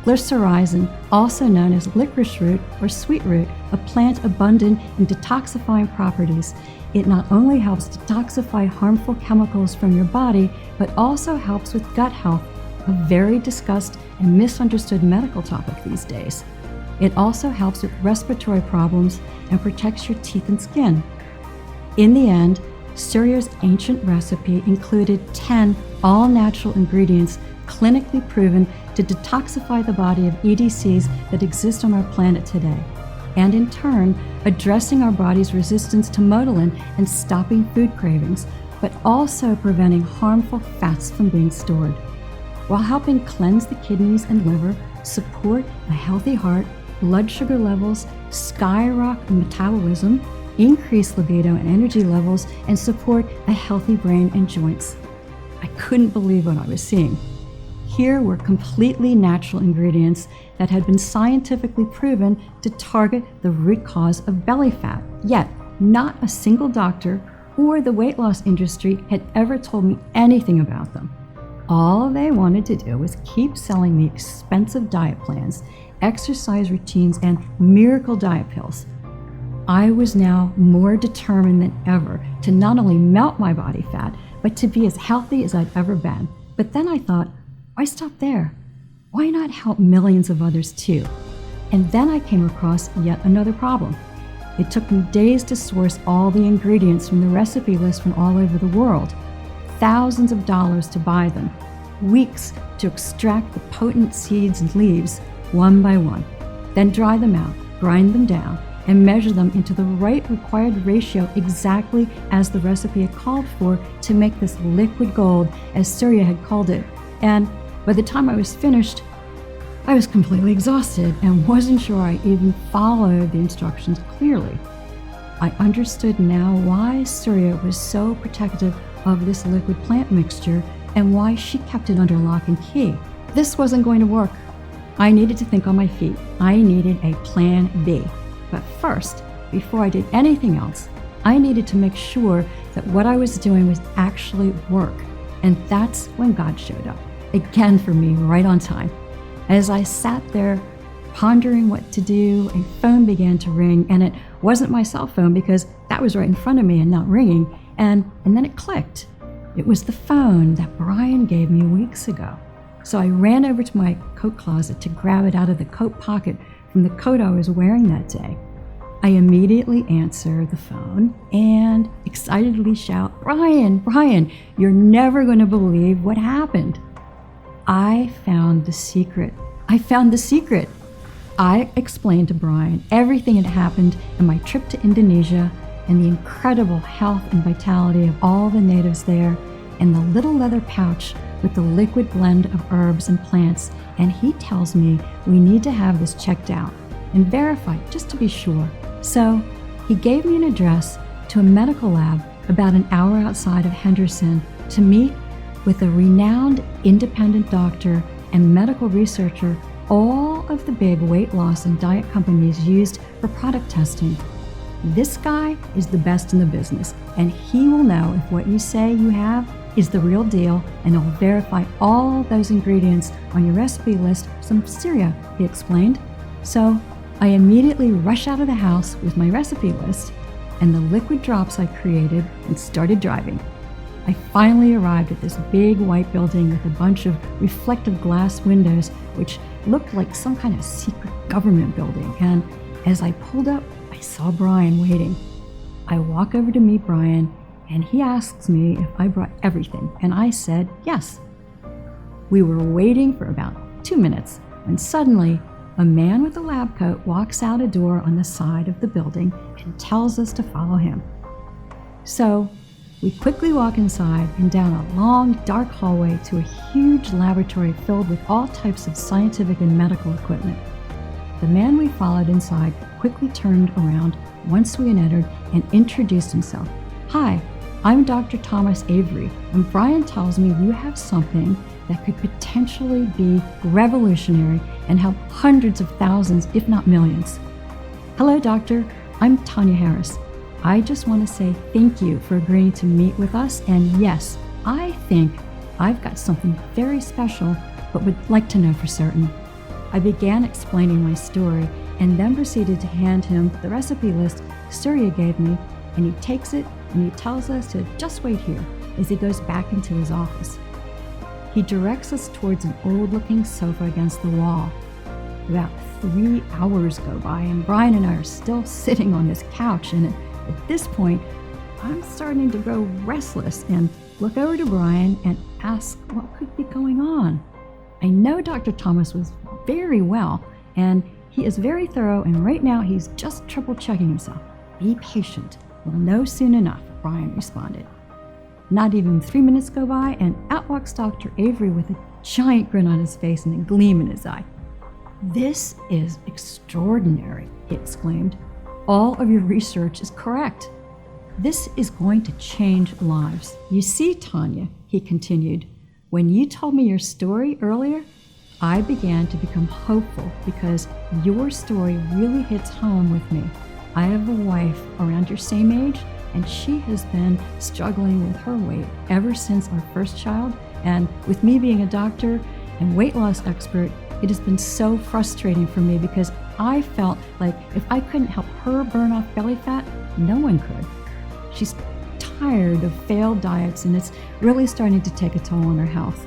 Glycyrrhizin, also known as licorice root or sweet root, a plant abundant in detoxifying properties. It not only helps detoxify harmful chemicals from your body, but also helps with gut health, a very discussed and misunderstood medical topic these days. It also helps with respiratory problems and protects your teeth and skin. In the end, Surya's ancient recipe included 10 all-natural ingredients clinically proven to detoxify the body of EDCs that exist on our planet today, and in turn, addressing our body's resistance to motilin and stopping food cravings, but also preventing harmful fats from being stored, while helping cleanse the kidneys and liver, support a healthy heart, blood sugar levels, skyrocket metabolism, increase libido and energy levels, and support a healthy brain and joints. I couldn't believe what I was seeing. Here were completely natural ingredients that had been scientifically proven to target the root cause of belly fat, yet not a single doctor or the weight loss industry had ever told me anything about them. All they wanted to do was keep selling me expensive diet plans, exercise routines, and miracle diet pills. I was now more determined than ever to not only melt my body fat, but to be as healthy as I'd ever been. But then I thought, why stop there? Why not help millions of others too? And then I came across yet another problem. It took me days to source all the ingredients from the recipe list from all over the world, thousands of dollars to buy them, weeks to extract the potent seeds and leaves one by one, then dry them out, grind them down, and measure them into the right required ratio exactly as the recipe had called for to make this liquid gold, as Surya had called it. And by the time I was finished, I was completely exhausted and wasn't sure I even followed the instructions clearly. I understood now why Surya was so protective of this liquid plant mixture and why she kept it under lock and key. This wasn't going to work. I needed to think on my feet. I needed a plan B. But first, before I did anything else, I needed to make sure that what I was doing was actually work. And that's when God showed up, again for me, right on time. As I sat there pondering what to do, a phone began to ring, and it wasn't my cell phone because that was right in front of me and not ringing. And then it clicked. It was the phone that Brian gave me weeks ago. So I ran over to my coat closet to grab it out of the coat pocket from the coat I was wearing that day. I immediately answer the phone and excitedly shout, Brian, you're never going to believe what happened. I found the secret. I explained to Brian everything that happened in my trip to Indonesia and the incredible health and vitality of all the natives there, and the little leather pouch with the liquid blend of herbs and plants, and he tells me we need to have this checked out. and verify just to be sure. So he gave me an address to a medical lab about an hour outside of Henderson to meet with a renowned independent doctor and medical researcher all of the big weight loss and diet companies used for product testing. This guy is the best in the business, and he will know if what you say you have is the real deal, and he'll verify all those ingredients on your recipe list from Syria, he explained. So I immediately rushed out of the house with my recipe list and the liquid drops I created and started driving. I finally arrived at this big white building with a bunch of reflective glass windows, which looked like some kind of secret government building. And as I pulled up, I saw Brian waiting. I walk over to meet Brian, and he asks me if I brought everything, and I said yes. We were waiting for about 2 minutes when suddenly a man with a lab coat walks out a door on the side of the building and tells us to follow him. So we quickly walk inside and down a long, dark hallway to a huge laboratory filled with all types of scientific and medical equipment. The man we followed inside quickly turned around once we had entered and introduced himself. "Hi, I'm Dr. Thomas Avery, and Brian tells me you have something that could potentially be revolutionary and help hundreds of thousands, if not millions." "Hello, doctor. I'm Tanya Harris. I just want to say thank you for agreeing to meet with us, and yes, I think I've got something very special, but would like to know for certain." I began explaining my story and then proceeded to hand him the recipe list Surya gave me, and he takes it and he tells us to just wait here as he goes back into his office. He directs us towards an old-looking sofa against the wall. About 3 hours go by, and Brian and I are still sitting on this couch, and at this point, I'm starting to grow restless and look over to Brian and ask what could be going on. I know Dr. Thomas was very well, and he is very thorough, and right now he's just triple-checking himself. "Be patient. We'll know soon enough," Brian responded. Not even 3 minutes go by, and out walks Dr. Avery with a giant grin on his face and a gleam in his eye. "This is extraordinary," he exclaimed. "All of your research is correct. This is going to change lives. You see, Tanya," he continued, "when you told me your story earlier, I began to become hopeful because your story really hits home with me. I have a wife around your same age, and she has been struggling with her weight ever since our first child, and with me being a doctor and weight loss expert, it has been so frustrating for me because I felt like if I couldn't help her burn off belly fat, no one could. She's tired of failed diets, and it's really starting to take a toll on her health.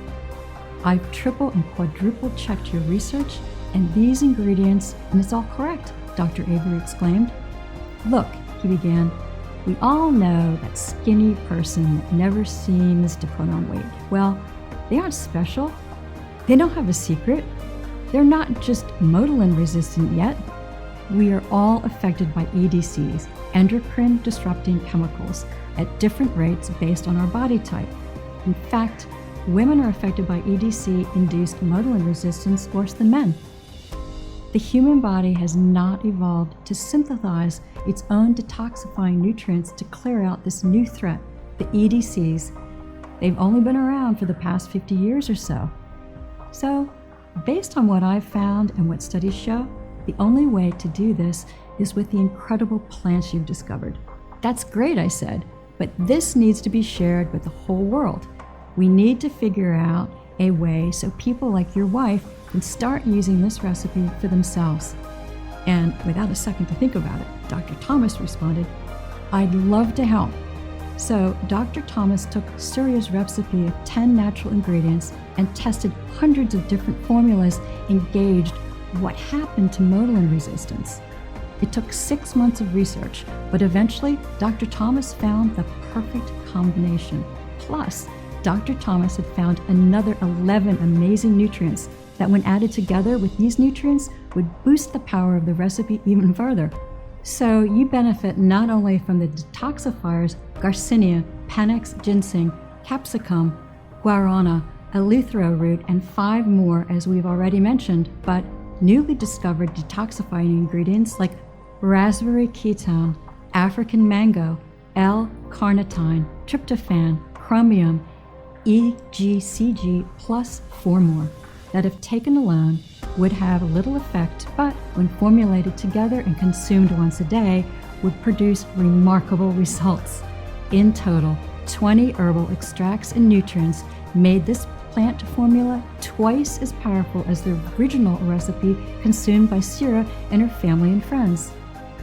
I've triple and quadruple checked your research and these ingredients, and it's all correct," Dr. Avery exclaimed. "Look," he began, "we all know that skinny person that never seems to put on weight. Well, they aren't special. They don't have a secret. They're not just motilin resistant yet. We are all affected by EDCs, endocrine disrupting chemicals, at different rates based on our body type. In fact, women are affected by EDC-induced motilin resistance worse than men. The human body has not evolved to synthesize its own detoxifying nutrients to clear out this new threat, the EDCs. They've only been around for the past 50 years or so. So, based on what I've found and what studies show, the only way to do this is with the incredible plants you've discovered." "That's great," I said, "but this needs to be shared with the whole world. We need to figure out a way so people like your wife can start using this recipe for themselves." And without a second to think about it, Dr. Thomas responded, "I'd love to help." So Dr. Thomas took Surya's recipe of 10 natural ingredients and tested hundreds of different formulas and gauged what happened to motilin resistance. It took 6 months of research, but eventually Dr. Thomas found the perfect combination. Plus, Dr. Thomas had found another 11 amazing nutrients that, when added together with these nutrients, would boost the power of the recipe even further. So you benefit not only from the detoxifiers Garcinia, Panax ginseng, capsicum, guarana, eleuthero root, and 5 more as we've already mentioned, but newly discovered detoxifying ingredients like raspberry ketone, African mango, L-carnitine, tryptophan, chromium, EGCG, plus 4 more, that if taken alone would have little effect, but when formulated together and consumed once a day, would produce remarkable results. In total, 20 herbal extracts and nutrients made this plant formula twice as powerful as the original recipe consumed by Syrah and her family and friends.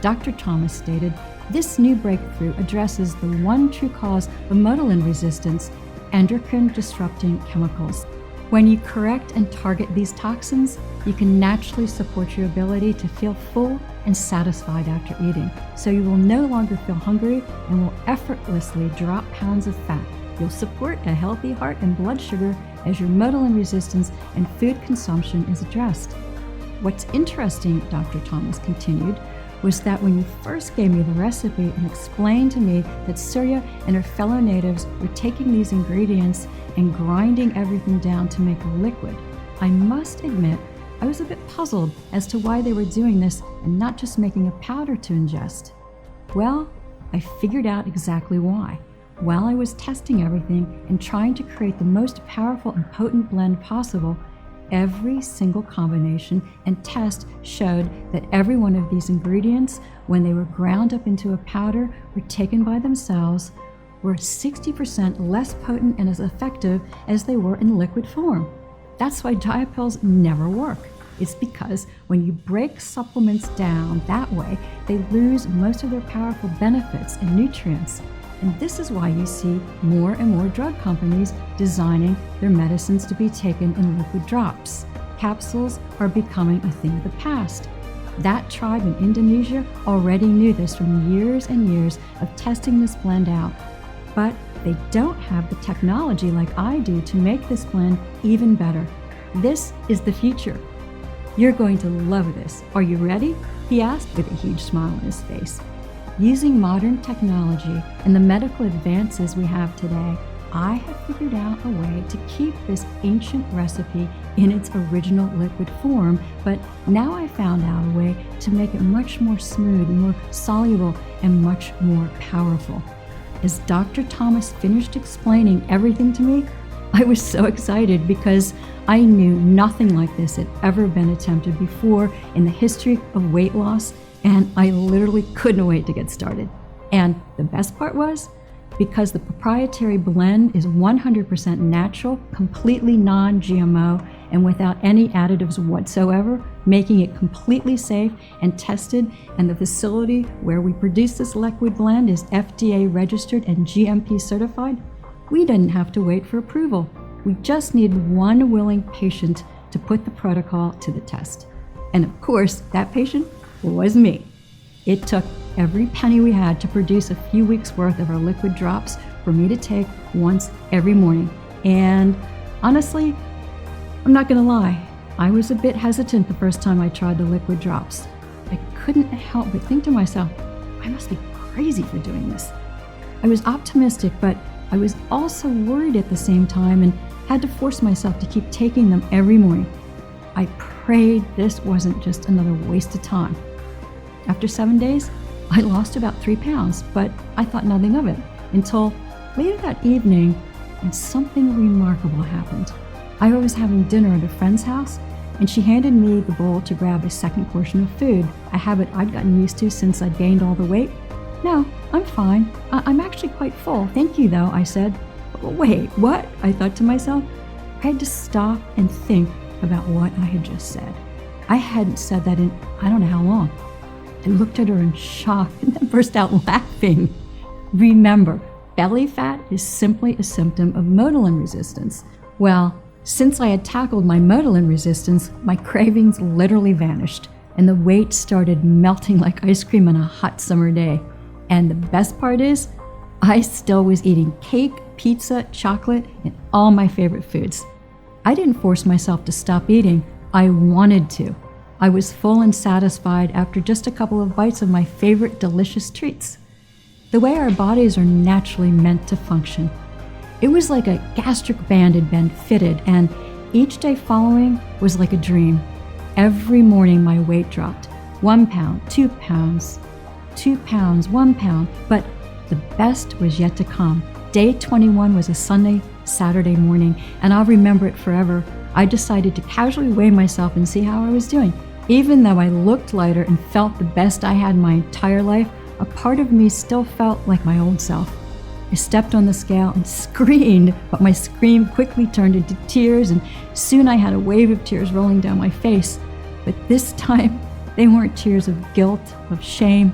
Dr. Thomas stated, this new breakthrough addresses the one true cause of motilin resistance, endocrine-disrupting chemicals. When you correct and target these toxins, you can naturally support your ability to feel full and satisfied after eating, so you will no longer feel hungry and will effortlessly drop pounds of fat. You'll support a healthy heart and blood sugar as your motilin resistance and food consumption is addressed. What's interesting, Dr. Thomas continued, was that when you first gave me the recipe and explained to me that Syrah and her fellow natives were taking these ingredients and grinding everything down to make a liquid, I must admit I was a bit puzzled as to why they were doing this and not just making a powder to ingest. Well, I figured out exactly why. While I was testing everything and trying to create the most powerful and potent blend possible, every single combination and test showed that every one of these ingredients, when they were ground up into a powder or taken by themselves, were 60% less potent and as effective as they were in liquid form. That's why diet pills never work. It's because when you break supplements down that way, they lose most of their powerful benefits and nutrients. And this is why you see more and more drug companies designing their medicines to be taken in liquid drops. Capsules are becoming a thing of the past. That tribe in Indonesia already knew this from years and years of testing this blend out. But they don't have the technology like I do to make this blend even better. This is the future. You're going to love this. Are you ready? He asked with a huge smile on his face. Using modern technology and the medical advances we have today, I have figured out a way to keep this ancient recipe in its original liquid form, but now I found out a way to make it much more smooth, more soluble, and much more powerful. As Dr. Thomas finished explaining everything to me, I was so excited because I knew nothing like this had ever been attempted before in the history of weight loss, and I literally couldn't wait to get started. And the best part was, because the proprietary blend is 100% natural, completely non-GMO, and without any additives whatsoever, making it completely safe and tested, and the facility where we produce this liquid blend is FDA registered and GMP certified, we didn't have to wait for approval. We just needed one willing patient to put the protocol to the test. And of course, that patient was me. It took every penny we had to produce a few weeks worth of our liquid drops for me to take once every morning. And honestly, I'm not gonna lie, I was a bit hesitant the first time I tried the liquid drops. I couldn't help but think to myself, I must be crazy for doing this. I was optimistic, but I was also worried at the same time and had to force myself to keep taking them every morning. I prayed this wasn't just another waste of time. After 7 days, I lost about 3 pounds, but I thought nothing of it until later that evening when something remarkable happened. I was having dinner at a friend's house, and she handed me the bowl to grab a second portion of food, a habit I'd gotten used to since I'd gained all the weight. No, I'm fine. I'm actually quite full. Thank you, though, I said. Wait, what? I thought to myself. I had to stop and think about what I had just said. I hadn't said that in I don't know how long. I looked at her in shock and then burst out laughing. Remember, belly fat is simply a symptom of motilin resistance. Well, since I had tackled my motilin resistance, my cravings literally vanished, and the weight started melting like ice cream on a hot summer day. And the best part is, I still was eating cake, pizza, chocolate, and all my favorite foods. I didn't force myself to stop eating. I wanted to. I was full and satisfied after just a couple of bites of my favorite delicious treats. The way our bodies are naturally meant to function. It was like a gastric band had been fitted, and each day following was like a dream. Every morning my weight dropped. 1 pound, 2 pounds, 2 pounds, 1 pound. But the best was yet to come. Day 21 was a Sunday, Saturday morning, and I'll remember it forever. I decided to casually weigh myself and see how I was doing. Even though I looked lighter and felt the best I had in my entire life, a part of me still felt like my old self. I stepped on the scale and screamed, but my scream quickly turned into tears, and soon I had a wave of tears rolling down my face. But this time, they weren't tears of guilt, of shame.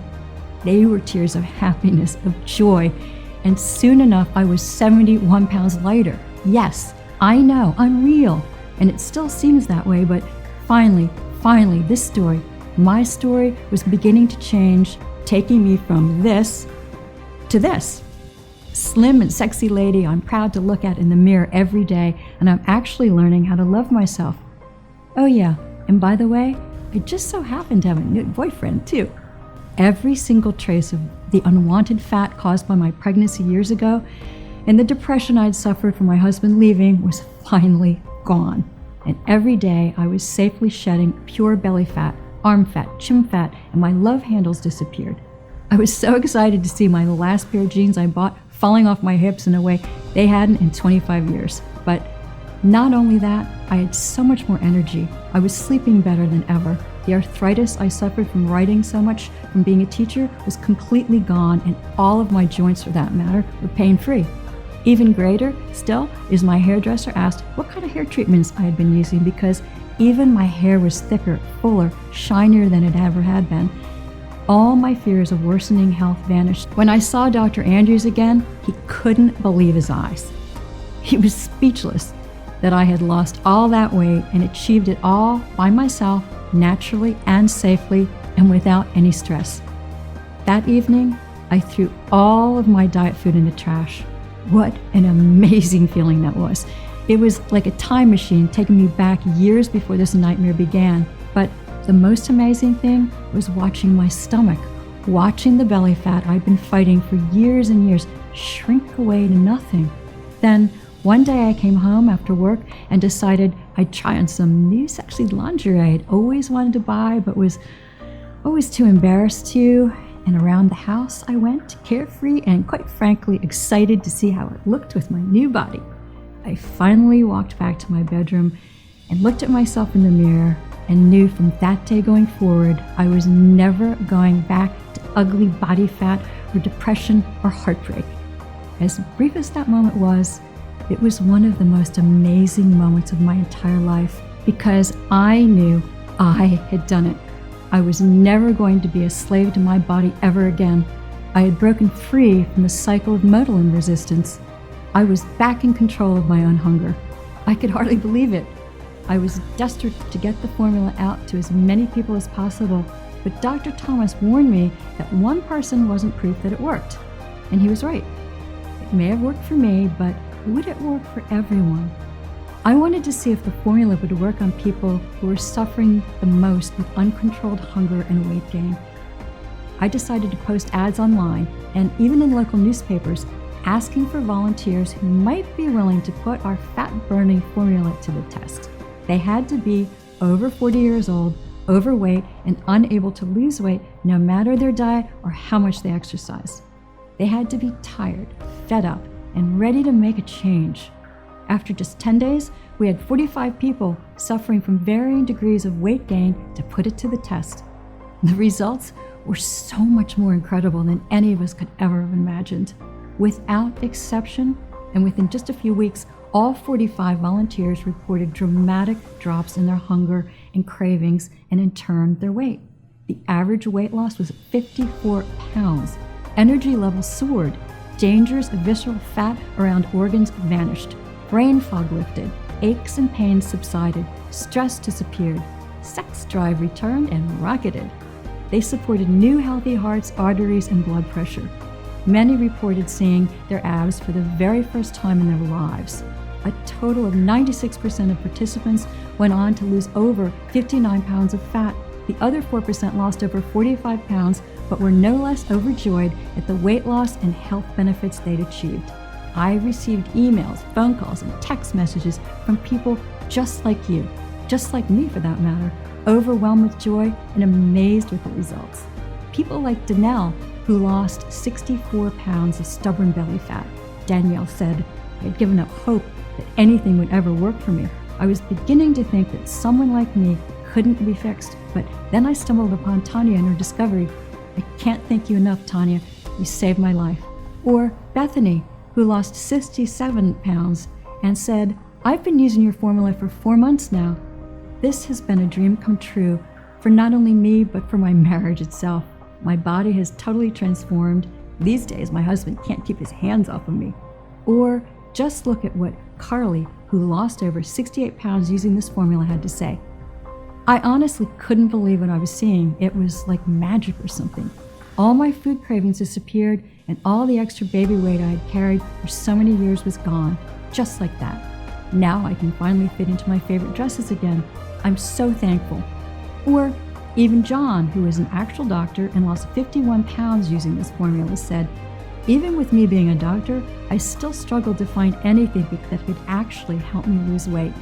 They were tears of happiness, of joy. And soon enough, I was 71 pounds lighter. Yes, I know, I'm real. And it still seems that way, but finally, this story, my story, was beginning to change, taking me from this to this. Slim and sexy lady I'm proud to look at in the mirror every day, and I'm actually learning how to love myself. Oh yeah, and by the way, I just so happen to have a new boyfriend too. Every single trace of the unwanted fat caused by my pregnancy years ago and the depression I'd suffered from my husband leaving was finally gone. And every day I was safely shedding pure belly fat, arm fat, chin fat, and my love handles disappeared. I was so excited to see my last pair of jeans I bought falling off my hips in a way they hadn't in 25 years. But not only that, I had so much more energy. I was sleeping better than ever. The arthritis I suffered from writing so much from being a teacher was completely gone, and all of my joints, for that matter, were pain-free. Even greater still is my hairdresser asked what kind of hair treatments I had been using, because even my hair was thicker, fuller, shinier than it ever had been. All my fears of worsening health vanished. When I saw Dr. Andrews again, he couldn't believe his eyes. He was speechless that I had lost all that weight and achieved it all by myself, naturally and safely, and without any stress. That evening, I threw all of my diet food in the trash. What an amazing feeling that was. It was like a time machine taking me back years before this nightmare began. But the most amazing thing was watching my stomach, watching the belly fat I'd been fighting for years and years shrink away to nothing. Then one day I came home after work and decided I'd try on some new sexy lingerie I'd always wanted to buy but was always too embarrassed to. And around the house I went, carefree and quite frankly excited to see how it looked with my new body. I finally walked back to my bedroom and looked at myself in the mirror and knew from that day going forward I was never going back to ugly body fat or depression or heartbreak. As brief as that moment was, it was one of the most amazing moments of my entire life because I knew I had done it. I was never going to be a slave to my body ever again. I had broken free from the cycle of insulin resistance. I was back in control of my own hunger. I could hardly believe it. I was desperate to get the formula out to as many people as possible, but Dr. Thomas warned me that one person wasn't proof that it worked. And he was right. It may have worked for me, but would it work for everyone? I wanted to see if the formula would work on people who were suffering the most with uncontrolled hunger and weight gain. I decided to post ads online and even in local newspapers asking for volunteers who might be willing to put our fat-burning formula to the test. They had to be over 40 years old, overweight, and unable to lose weight no matter their diet or how much they exercise. They had to be tired, fed up, and ready to make a change. After just 10 days, we had 45 people suffering from varying degrees of weight gain to put it to the test. The results were so much more incredible than any of us could ever have imagined. Without exception, and within just a few weeks, all 45 volunteers reported dramatic drops in their hunger and cravings, and in turn, their weight. The average weight loss was 54 pounds. Energy levels soared. Dangerous visceral fat around organs vanished. Brain fog lifted. Aches and pains subsided. Stress disappeared. Sex drive returned and rocketed. They supported new healthy hearts, arteries, and blood pressure. Many reported seeing their abs for the very first time in their lives. A total of 96% of participants went on to lose over 59 pounds of fat. The other 4% lost over 45 pounds, but were no less overjoyed at the weight loss and health benefits they'd achieved. I received emails, phone calls, and text messages from people just like you, just like me for that matter, overwhelmed with joy and amazed with the results. People like Danelle, who lost 64 pounds of stubborn belly fat. Danielle said, I had given up hope that anything would ever work for me. I was beginning to think that someone like me couldn't be fixed, but then I stumbled upon Tanya and her discovery. I can't thank you enough, Tanya. You saved my life. Or Bethany, who lost 67 pounds and said, I've been using your formula for 4 months now. This has been a dream come true for not only me, but for my marriage itself. My body has totally transformed. These days, my husband can't keep his hands off of me. Or just look at what Carly, who lost over 68 pounds using this formula, had to say. I honestly couldn't believe what I was seeing. It was like magic or something. All my food cravings disappeared, and all the extra baby weight I had carried for so many years was gone, just like that. Now I can finally fit into my favorite dresses again. I'm so thankful. Or even John, who is an actual doctor and lost 51 pounds using this formula, said, even with me being a doctor, I still struggled to find anything that could actually help me lose weight.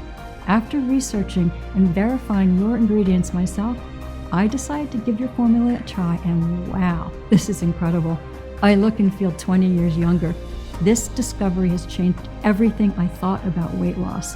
After researching and verifying your ingredients myself, I decided to give your formula a try, and wow, this is incredible. I look and feel 20 years younger. This discovery has changed everything I thought about weight loss.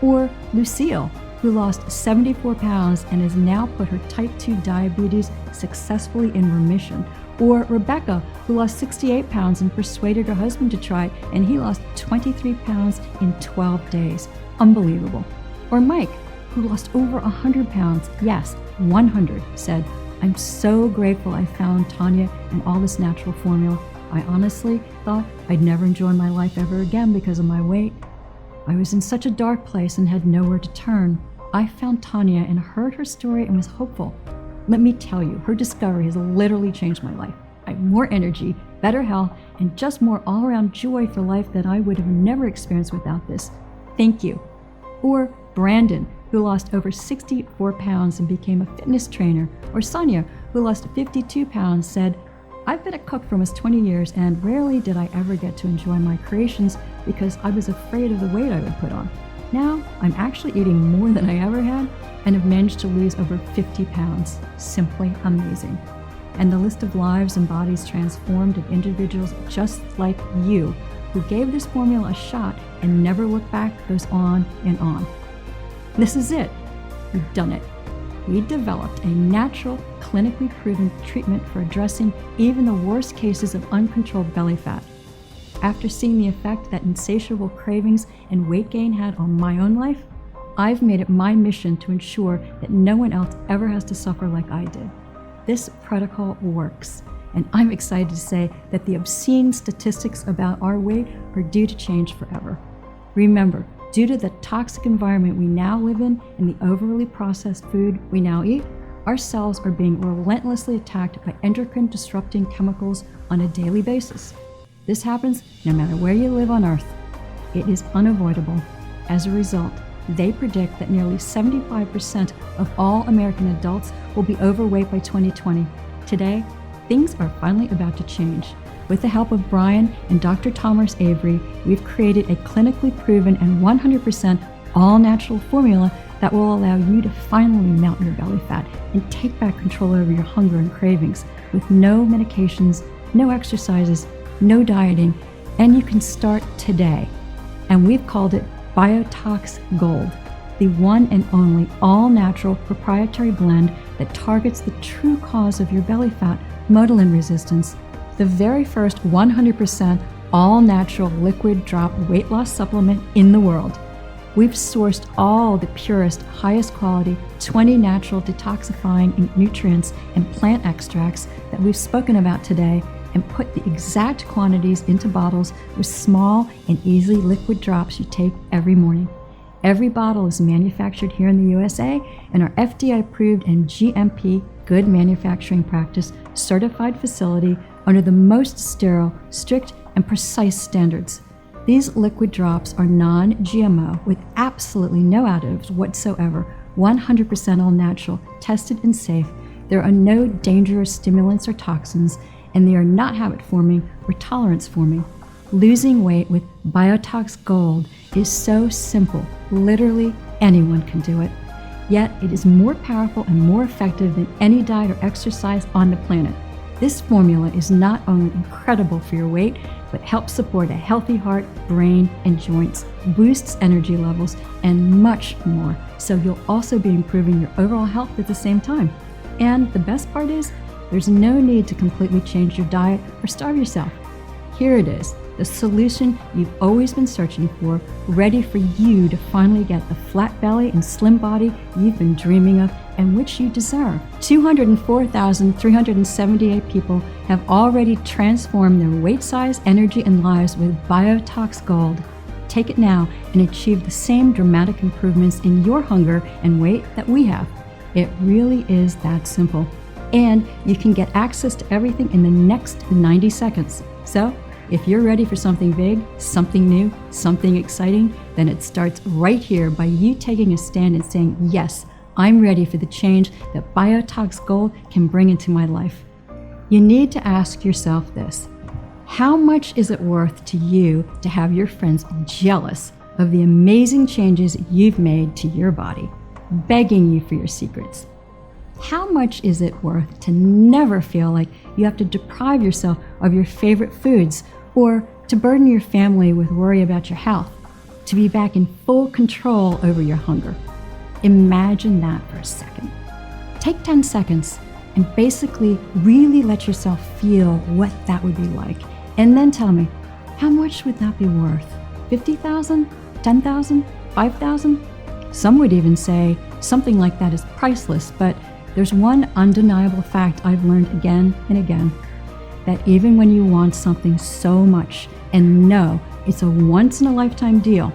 Or Lucille, who lost 74 pounds and has now put her type 2 diabetes successfully in remission. Or Rebecca, who lost 68 pounds and persuaded her husband to try, and he lost 23 pounds in 12 days. Unbelievable. Or Mike, who lost over 100 pounds, yes, 100, said, I'm so grateful I found Tanya and all this natural formula. I honestly thought I'd never enjoy my life ever again because of my weight. I was in such a dark place and had nowhere to turn. I found Tanya and heard her story and was hopeful. Let me tell you, her discovery has literally changed my life. I have more energy, better health, and just more all-around joy for life that I would have never experienced without this. Thank you. Or Brandon, who lost over 64 pounds and became a fitness trainer. Or Sonia, who lost 52 pounds, said, I've been a cook for almost 20 years and rarely did I ever get to enjoy my creations because I was afraid of the weight I would put on. Now I'm actually eating more than I ever had and have managed to lose over 50 pounds. Simply amazing. And the list of lives and bodies transformed of individuals just like you who gave this formula a shot and never looked back goes on and on. This is it. We've done it. We developed a natural, clinically proven treatment for addressing even the worst cases of uncontrolled belly fat. After seeing the effect that insatiable cravings and weight gain had on my own life, I've made it my mission to ensure that no one else ever has to suffer like I did. This protocol works, and I'm excited to say that the obscene statistics about our weight are due to change forever. Remember, due to the toxic environment we now live in and the overly processed food we now eat, our cells are being relentlessly attacked by endocrine disrupting chemicals on a daily basis. This happens no matter where you live on Earth. It is unavoidable. As a result, they predict that nearly 75% of all American adults will be overweight by 2020. Today, things are finally about to change. With the help of Brian and Dr. Thomas Avery, we've created a clinically proven and 100% all-natural formula that will allow you to finally melt your belly fat and take back control over your hunger and cravings with no medications, no exercises, no dieting, and you can start today. And we've called it Biotox Gold, the one and only all-natural proprietary blend that targets the true cause of your belly fat, motilin resistance, the very first 100% all-natural liquid drop weight loss supplement in the world. We've sourced all the purest, highest quality, 20 natural detoxifying nutrients and plant extracts that we've spoken about today and put the exact quantities into bottles with small and easy liquid drops you take every morning. Every bottle is manufactured here in the USA and our FDA-approved and GMP, good manufacturing practice, certified facility under the most sterile, strict, and precise standards. These liquid drops are non-GMO with absolutely no additives whatsoever, 100% all natural, tested and safe. There are no dangerous stimulants or toxins, and they are not habit-forming or tolerance-forming. Losing weight with Biotox Gold is so simple. Literally anyone can do it. Yet it is more powerful and more effective than any diet or exercise on the planet. This formula is not only incredible for your weight, but helps support a healthy heart, brain, and joints, boosts energy levels, and much more. So you'll also be improving your overall health at the same time. And the best part is, there's no need to completely change your diet or starve yourself. Here it is, the solution you've always been searching for, ready for you to finally get the flat belly and slim body you've been dreaming of and which you deserve. 204,378 people have already transformed their weight size, energy, and lives with Biotox Gold. Take it now and achieve the same dramatic improvements in your hunger and weight that we have. It really is that simple. And you can get access to everything in the next 90 seconds. So, if you're ready for something big, something new, something exciting, then it starts right here by you taking a stand and saying, yes, I'm ready for the change that Biotox Gold can bring into my life. You need to ask yourself this: how much is it worth to you to have your friends jealous of the amazing changes you've made to your body, begging you for your secrets? How much is it worth to never feel like you have to deprive yourself of your favorite foods, or to burden your family with worry about your health, to be back in full control over your hunger? Imagine that for a second. Take 10 seconds and basically really let yourself feel what that would be like. And then tell me, how much would that be worth? 50,000? 10,000? 5,000? Some would even say something like that is priceless, but there's one undeniable fact I've learned again and again, that even when you want something so much and know it's a once-in-a-lifetime deal,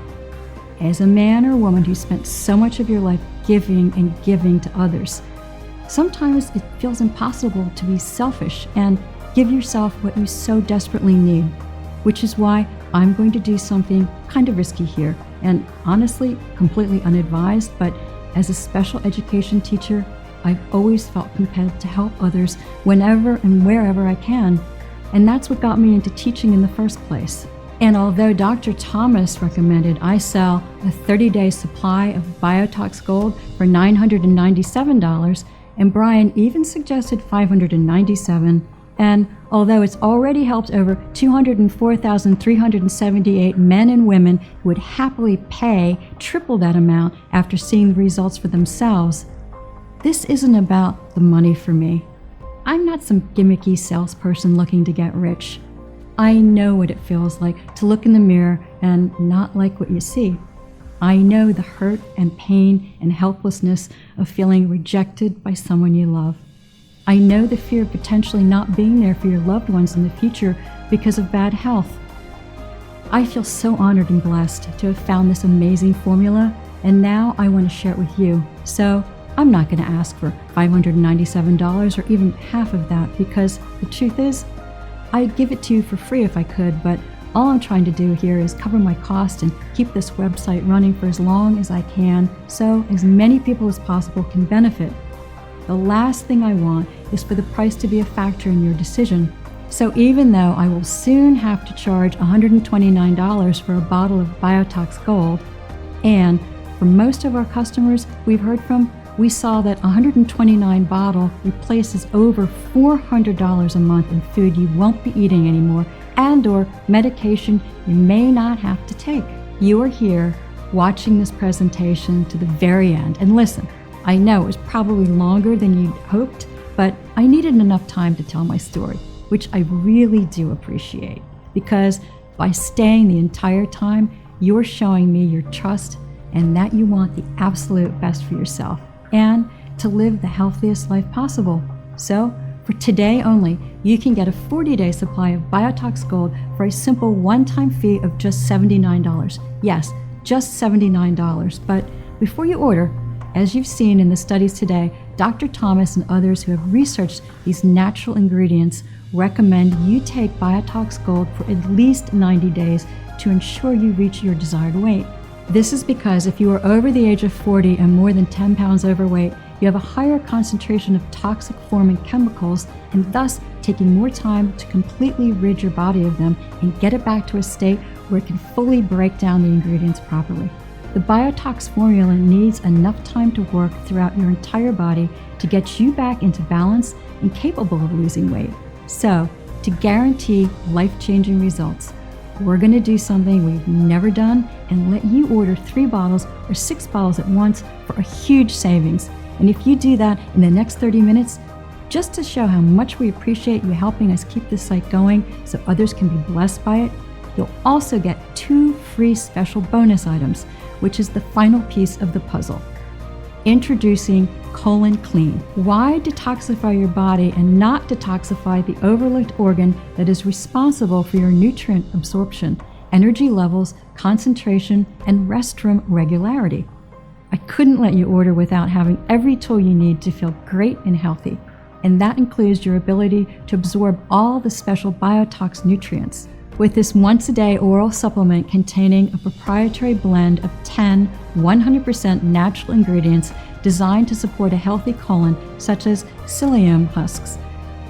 as a man or woman who spent so much of your life giving and giving to others, sometimes it feels impossible to be selfish and give yourself what you so desperately need, which is why I'm going to do something kind of risky here, and honestly, completely unadvised, but as a special education teacher, I've always felt compelled to help others whenever and wherever I can, and that's what got me into teaching in the first place. And although Dr. Thomas recommended I sell a 30-day supply of Biotox Gold for $997, and Brian even suggested $597, and although it's already helped over 204,378 men and women who would happily pay triple that amount after seeing the results for themselves, this isn't about the money for me. I'm not some gimmicky salesperson looking to get rich. I know what it feels like to look in the mirror and not like what you see. I know the hurt and pain and helplessness of feeling rejected by someone you love. I know the fear of potentially not being there for your loved ones in the future because of bad health. I feel so honored and blessed to have found this amazing formula, and now I want to share it with you. So I'm not going to ask for $597 or even half of that, because the truth is, I'd give it to you for free if I could, but all I'm trying to do here is cover my cost and keep this website running for as long as I can, so as many people as possible can benefit. The last thing I want is for the price to be a factor in your decision. So even though I will soon have to charge $129 for a bottle of Biotox Gold, and for most of our customers we've heard from, we saw that $129 bottle replaces over $400 a month in food you won't be eating anymore, and or medication you may not have to take. You are here watching this presentation to the very end. And listen, I know it was probably longer than you'd hoped, but I needed enough time to tell my story, which I really do appreciate, because by staying the entire time, you're showing me your trust and that you want the absolute best for yourself and to live the healthiest life possible. So, for today only, you can get a 40-day supply of Biotox Gold for a simple one-time fee of just $79. Yes, just $79. But before you order, as you've seen in the studies today, Dr. Thomas and others who have researched these natural ingredients recommend you take Biotox Gold for at least 90 days to ensure you reach your desired weight. This is because if you are over the age of 40 and more than 10 pounds overweight, you have a higher concentration of toxic forming chemicals, and thus taking more time to completely rid your body of them and get it back to a state where it can fully break down the ingredients properly. The Biotox formula needs enough time to work throughout your entire body to get you back into balance and capable of losing weight. So, to guarantee life-changing results, we're going to do something we've never done and let you order 3 bottles or 6 bottles at once for a huge savings. And if you do that in the next 30 minutes, just to show how much we appreciate you helping us keep this site going so others can be blessed by it, you'll also get 2 free special bonus items, which is the final piece of the puzzle. Introducing Colon Clean. Why detoxify your body and not detoxify the overlooked organ that is responsible for your nutrient absorption, energy levels, concentration, and restroom regularity? I couldn't let you order without having every tool you need to feel great and healthy, and that includes your ability to absorb all the special Biotox nutrients. With this once-a-day oral supplement containing a proprietary blend of 10 100% natural ingredients designed to support a healthy colon, such as psyllium husks,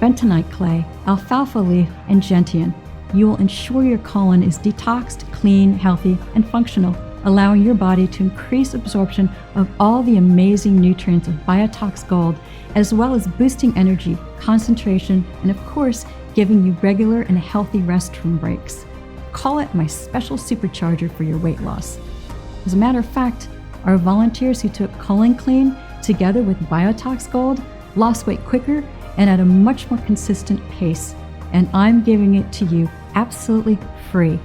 bentonite clay, alfalfa leaf, and gentian, you will ensure your colon is detoxed, clean, healthy, and functional, allowing your body to increase absorption of all the amazing nutrients of Biotox Gold, as well as boosting energy, concentration, and of course, giving you regular and healthy restroom breaks. Call it my special supercharger for your weight loss. As a matter of fact, our volunteers who took Colon Clean together with Biotox Gold lost weight quicker and at a much more consistent pace, and I'm giving it to you absolutely free.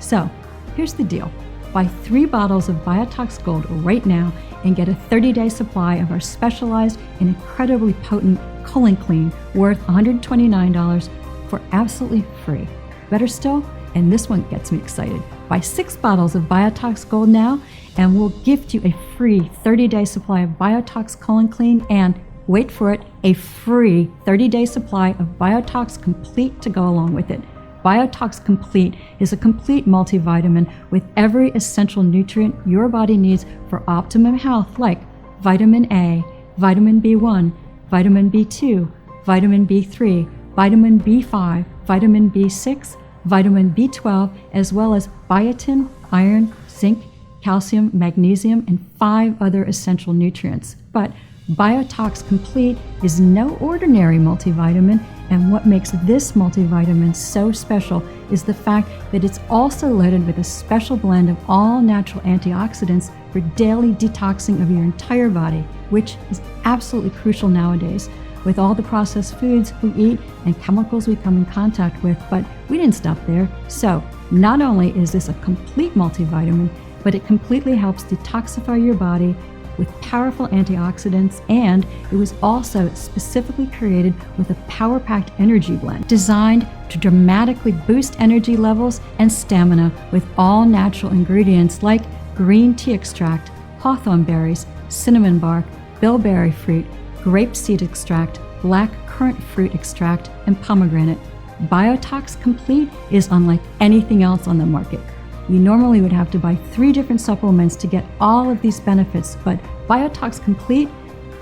So, here's the deal. Buy 3 bottles of Biotox Gold right now and get a 30-day supply of our specialized and incredibly potent Colon Clean worth $129 for absolutely free. Better still, and this one gets me excited, buy 6 bottles of Biotox Gold now and we'll gift you a free 30-day supply of Biotox Colon Clean and, wait for it, a free 30-day supply of Biotox Complete to go along with it. Biotox Complete is a complete multivitamin with every essential nutrient your body needs for optimum health, like vitamin A, vitamin B1, vitamin B2, vitamin B3, vitamin B5, vitamin B6, vitamin B12, as well as biotin, iron, zinc, calcium, magnesium, and 5 other essential nutrients. But Biotox Complete is no ordinary multivitamin, and what makes this multivitamin so special is the fact that it's also loaded with a special blend of all natural antioxidants for daily detoxing of your entire body, which is absolutely crucial nowadays with all the processed foods we eat and chemicals we come in contact with. But we didn't stop there. So not only is this a complete multivitamin, but it completely helps detoxify your body with powerful antioxidants, and it was also specifically created with a power-packed energy blend designed to dramatically boost energy levels and stamina with all natural ingredients like green tea extract, hawthorn berries, cinnamon bark, bilberry fruit, grape seed extract, black currant fruit extract, and pomegranate. Biotox Complete is unlike anything else on the market. You normally would have to buy 3 different supplements to get all of these benefits, but Biotox Complete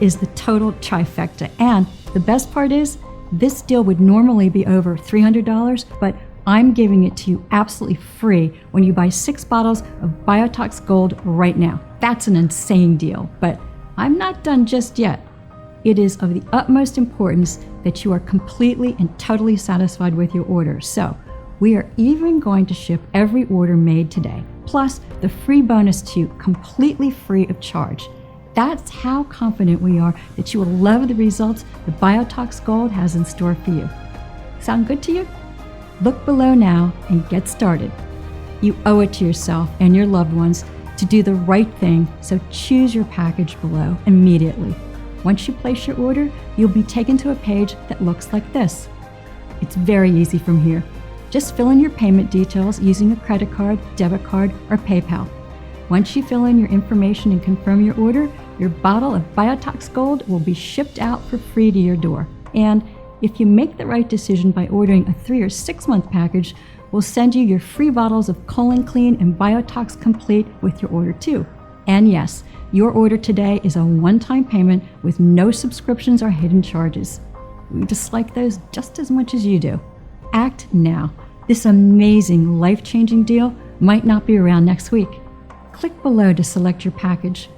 is the total trifecta. And the best part is, this deal would normally be over $300, but I'm giving it to you absolutely free when you buy 6 bottles of Biotox Gold right now. That's an insane deal, but I'm not done just yet. It is of the utmost importance that you are completely and totally satisfied with your order. So, we are even going to ship every order made today, plus the free bonus to you completely free of charge. That's how confident we are that you will love the results the Biotox Gold has in store for you. Sound good to you? Look below now and get started. You owe it to yourself and your loved ones to do the right thing, so choose your package below immediately. Once you place your order, you'll be taken to a page that looks like this. It's very easy from here. Just fill in your payment details using a credit card, debit card, or PayPal. Once you fill in your information and confirm your order, your bottle of Biotox Gold will be shipped out for free to your door. And if you make the right decision by ordering a 3 or 6 month package, we'll send you your free bottles of Colon Clean and Biotox Complete with your order too. And yes, your order today is a one-time payment with no subscriptions or hidden charges. We dislike those just as much as you do. Act now. This amazing, life-changing deal might not be around next week. Click below to select your package.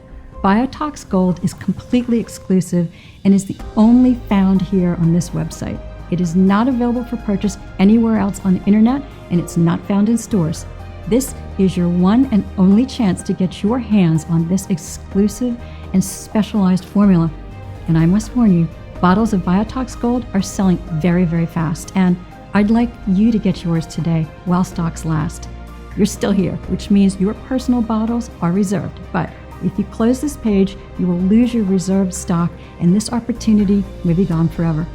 Biotox Gold is completely exclusive and is the only found here on this website. It is not available for purchase anywhere else on the internet, and it's not found in stores. This is your one and only chance to get your hands on this exclusive and specialized formula. And I must warn you, bottles of Biotox Gold are selling very, very fast, and I'd like you to get yours today while stocks last. You're still here, which means your personal bottles are reserved, but if you close this page, you will lose your reserved stock, and this opportunity may be gone forever.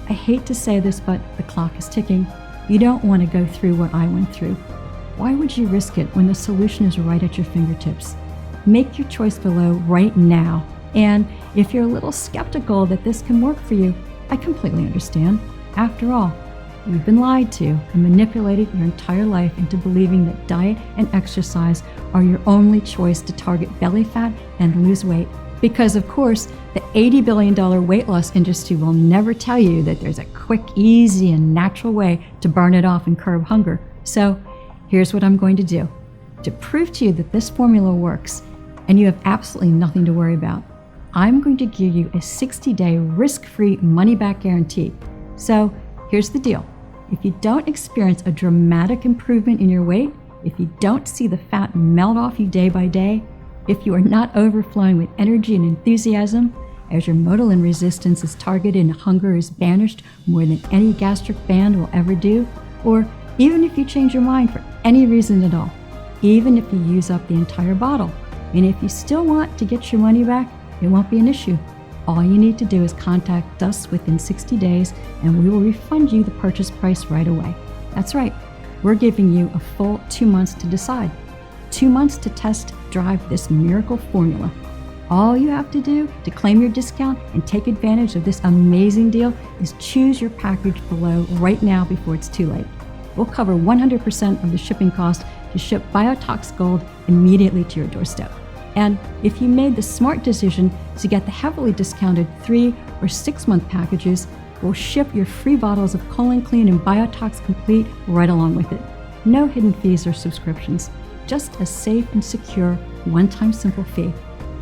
I hate to say this, but the clock is ticking. You don't want to go through what I went through. Why would you risk it when the solution is right at your fingertips? Make your choice below right now. And if you're a little skeptical that this can work for you, I completely understand. After all, you've been lied to and manipulated your entire life into believing that diet and exercise are your only choice to target belly fat and lose weight. Because of course, the $80 billion weight loss industry will never tell you that there's a quick, easy, and natural way to burn it off and curb hunger. So here's what I'm going to do. To prove to you that this formula works and you have absolutely nothing to worry about, I'm going to give you a 60-day risk-free money-back guarantee. So here's the deal. If you don't experience a dramatic improvement in your weight, if you don't see the fat melt off you day by day, if you are not overflowing with energy and enthusiasm, as your motilin resistance is targeted and hunger is banished more than any gastric band will ever do, or even if you change your mind for any reason at all, even if you use up the entire bottle, and if you still want to get your money back, it won't be an issue. All you need to do is contact us within 60 days and we will refund you the purchase price right away. That's right, we're giving you a full 2 months to decide. 2 months to test drive this miracle formula. All you have to do to claim your discount and take advantage of this amazing deal is choose your package below right now before it's too late. We'll cover 100% of the shipping cost to ship Biotox Gold immediately to your doorstep. And if you made the smart decision to get the heavily discounted 3 or 6 month packages, we'll ship your free bottles of Colon Clean and Biotox Complete right along with it. No hidden fees or subscriptions, just a safe and secure one-time simple fee.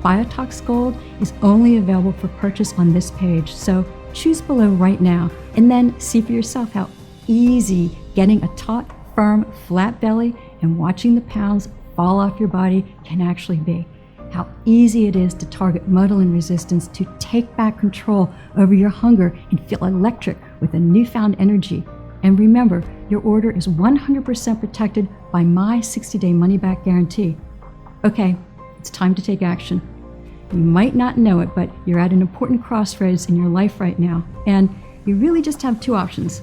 Biotox Gold is only available for purchase on this page, so choose below right now and then see for yourself how easy getting a taut, firm, flat belly and watching the pounds fall off your body can actually be. How easy it is to target motilin resistance, to take back control over your hunger and feel electric with a newfound energy. And remember, your order is 100% protected by my 60-day money-back guarantee. Okay, it's time to take action. You might not know it, but you're at an important crossroads in your life right now, and you really just have two options,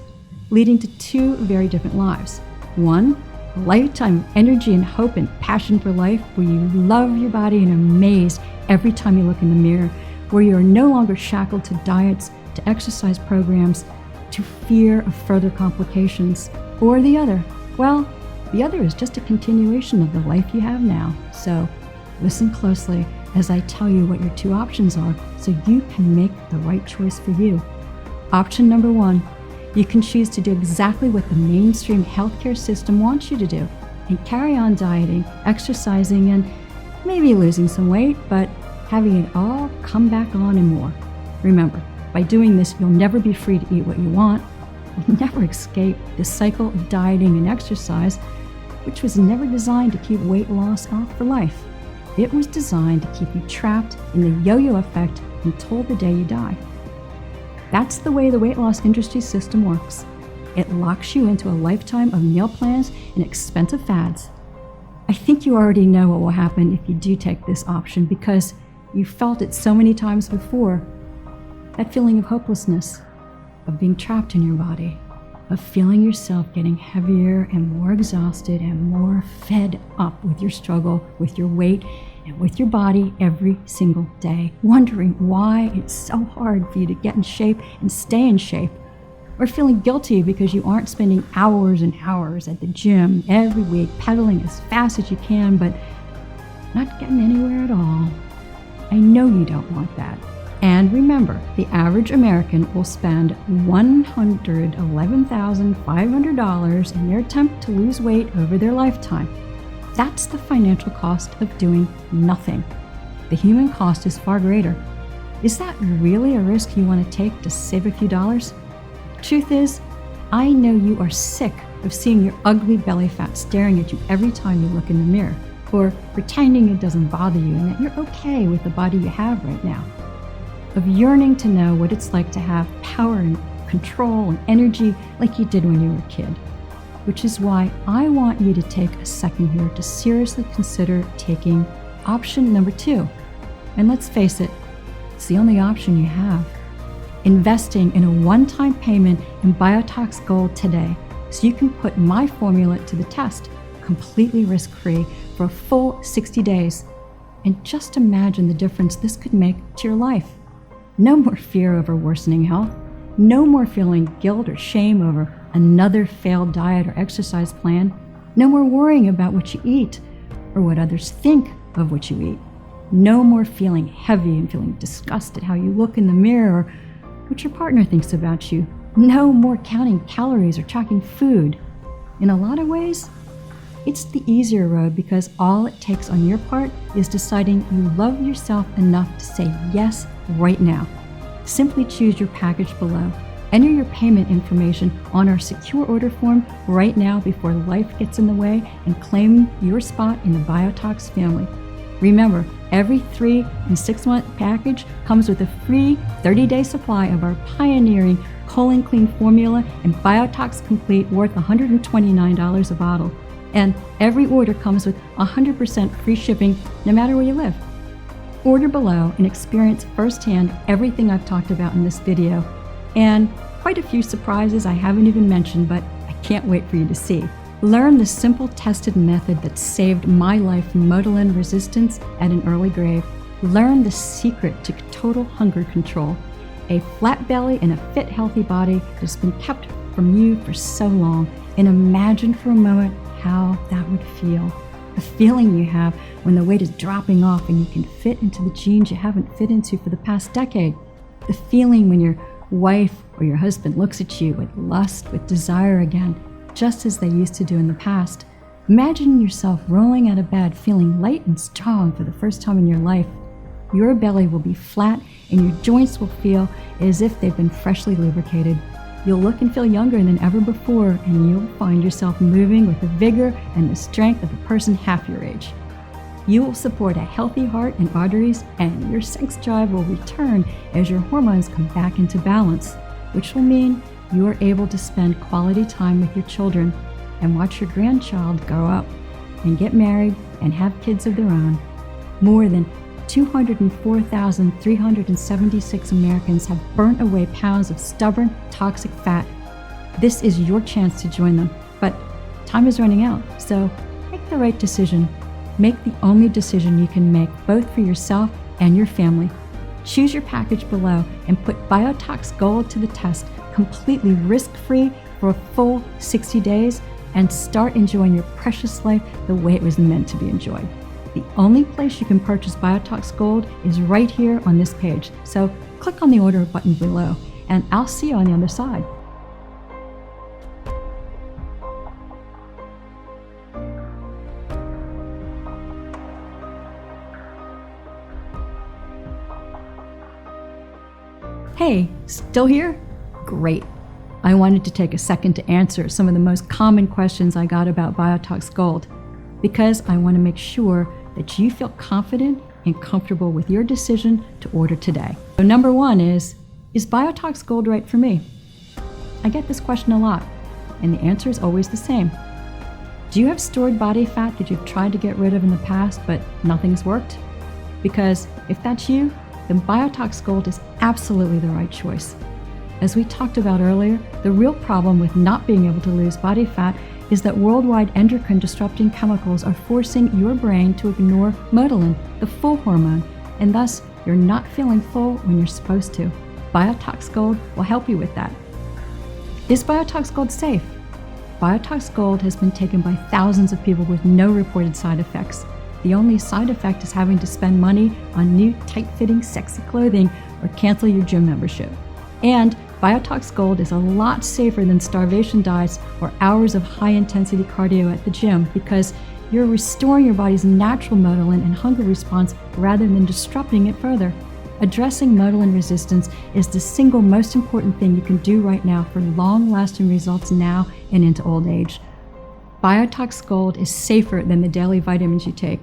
leading to two very different lives. One, a lifetime of energy and hope and passion for life, where you love your body and are amazed every time you look in the mirror, where you are no longer shackled to diets, to exercise programs, to fear of further complications. Or the other, well, the other is just a continuation of the life you have now. So listen closely as I tell you what your two options are so you can make the right choice for you. Option number one, you can choose to do exactly what the mainstream healthcare system wants you to do and carry on dieting, exercising, and maybe losing some weight, but having it all come back on and more. Remember, by doing this, you'll never be free to eat what you want. You'll never escape the cycle of dieting and exercise, which was never designed to keep weight loss off for life. It was designed to keep you trapped in the yo-yo effect until the day you die. That's the way the weight loss industry system works. It locks you into a lifetime of meal plans and expensive fads. I think you already know what will happen if you do take this option because you felt it so many times before. That feeling of hopelessness, of being trapped in your body, of feeling yourself getting heavier and more exhausted and more fed up with your struggle, with your weight, and with your body every single day, wondering why it's so hard for you to get in shape and stay in shape, or feeling guilty because you aren't spending hours and hours at the gym every week, pedaling as fast as you can, but not getting anywhere at all. I know you don't want that. And remember, the average American will spend $111,500 in their attempt to lose weight over their lifetime. That's the financial cost of doing nothing. The human cost is far greater. Is that really a risk you want to take to save a few dollars? Truth is, I know you are sick of seeing your ugly belly fat staring at you every time you look in the mirror, or pretending it doesn't bother you and that you're okay with the body you have right now. Of yearning to know what it's like to have power and control and energy like you did when you were a kid. Which is why I want you to take a second here to seriously consider taking option number 2. And let's face it, it's the only option you have. Investing in a one-time payment in Biotox Gold today so you can put my formula to the test, completely risk-free for a full 60 days. And just imagine the difference this could make to your life. No more fear over worsening health. No more feeling guilt or shame over another failed diet or exercise plan. No more worrying about what you eat or what others think of what you eat. No more feeling heavy and feeling disgust at how you look in the mirror or what your partner thinks about you. No more counting calories or tracking food. In a lot of ways, it's the easier road because all it takes on your part is deciding you love yourself enough to say yes right now. Simply choose your package below. Enter your payment information on our secure order form right now before life gets in the way and claim your spot in the Biotox family. Remember, every 3 and 6 month package comes with a free 30-day supply of our pioneering colon clean formula and Biotox Complete worth $129 a bottle. And every order comes with 100% free shipping no matter where you live. Order below and experience firsthand everything I've talked about in this video, and quite a few surprises I haven't even mentioned, but I can't wait for you to see. Learn the simple tested method that saved my life from motilin resistance at an early grave. Learn the secret to total hunger control, a flat belly and a fit, healthy body that's been kept from you for so long, and imagine for a moment how that would feel. The feeling you have when the weight is dropping off and you can fit into the jeans you haven't fit into for the past decade. The feeling when your wife or your husband looks at you with lust, with desire again, just as they used to do in the past. Imagine yourself rolling out of bed feeling light and strong for the first time in your life. Your belly will be flat and your joints will feel as if they've been freshly lubricated. You'll look and feel younger than ever before, and you'll find yourself moving with the vigor and the strength of a person half your age. You will support a healthy heart and arteries, and your sex drive will return as your hormones come back into balance, which will mean you are able to spend quality time with your children and watch your grandchild grow up and get married and have kids of their own. More than 204,376 Americans have burnt away pounds of stubborn, toxic fat. This is your chance to join them, but time is running out, so make the right decision. Make the only decision you can make, both for yourself and your family. Choose your package below and put Biotox Gold to the test, completely risk-free for a full 60 days, and start enjoying your precious life the way it was meant to be enjoyed. The only place you can purchase Biotox Gold is right here on this page. So click on the order button below, and I'll see you on the other side. Hey, still here? Great. I wanted to take a second to answer some of the most common questions I got about Biotox Gold, because I want to make sure that you feel confident and comfortable with your decision to order today. So number 1 is Biotox Gold right for me? I get this question a lot, and the answer is always the same. Do you have stored body fat that you've tried to get rid of in the past, but nothing's worked? Because if that's you, then Biotox Gold is absolutely the right choice. As we talked about earlier, the real problem with not being able to lose body fat is that worldwide endocrine disrupting chemicals are forcing your brain to ignore motilin, the full hormone, and thus you're not feeling full when you're supposed to. Biotox Gold will help you with that. Is Biotox Gold safe? Biotox Gold has been taken by thousands of people with no reported side effects. The only side effect is having to spend money on new tight-fitting sexy clothing or cancel your gym membership. And Biotox Gold is a lot safer than starvation diets or hours of high-intensity cardio at the gym because You're restoring your body's natural motilin and hunger response rather than disrupting it further. Addressing motilin resistance is the single most important thing you can do right now for long-lasting results now and into old age. Biotox Gold is safer than the daily vitamins you take.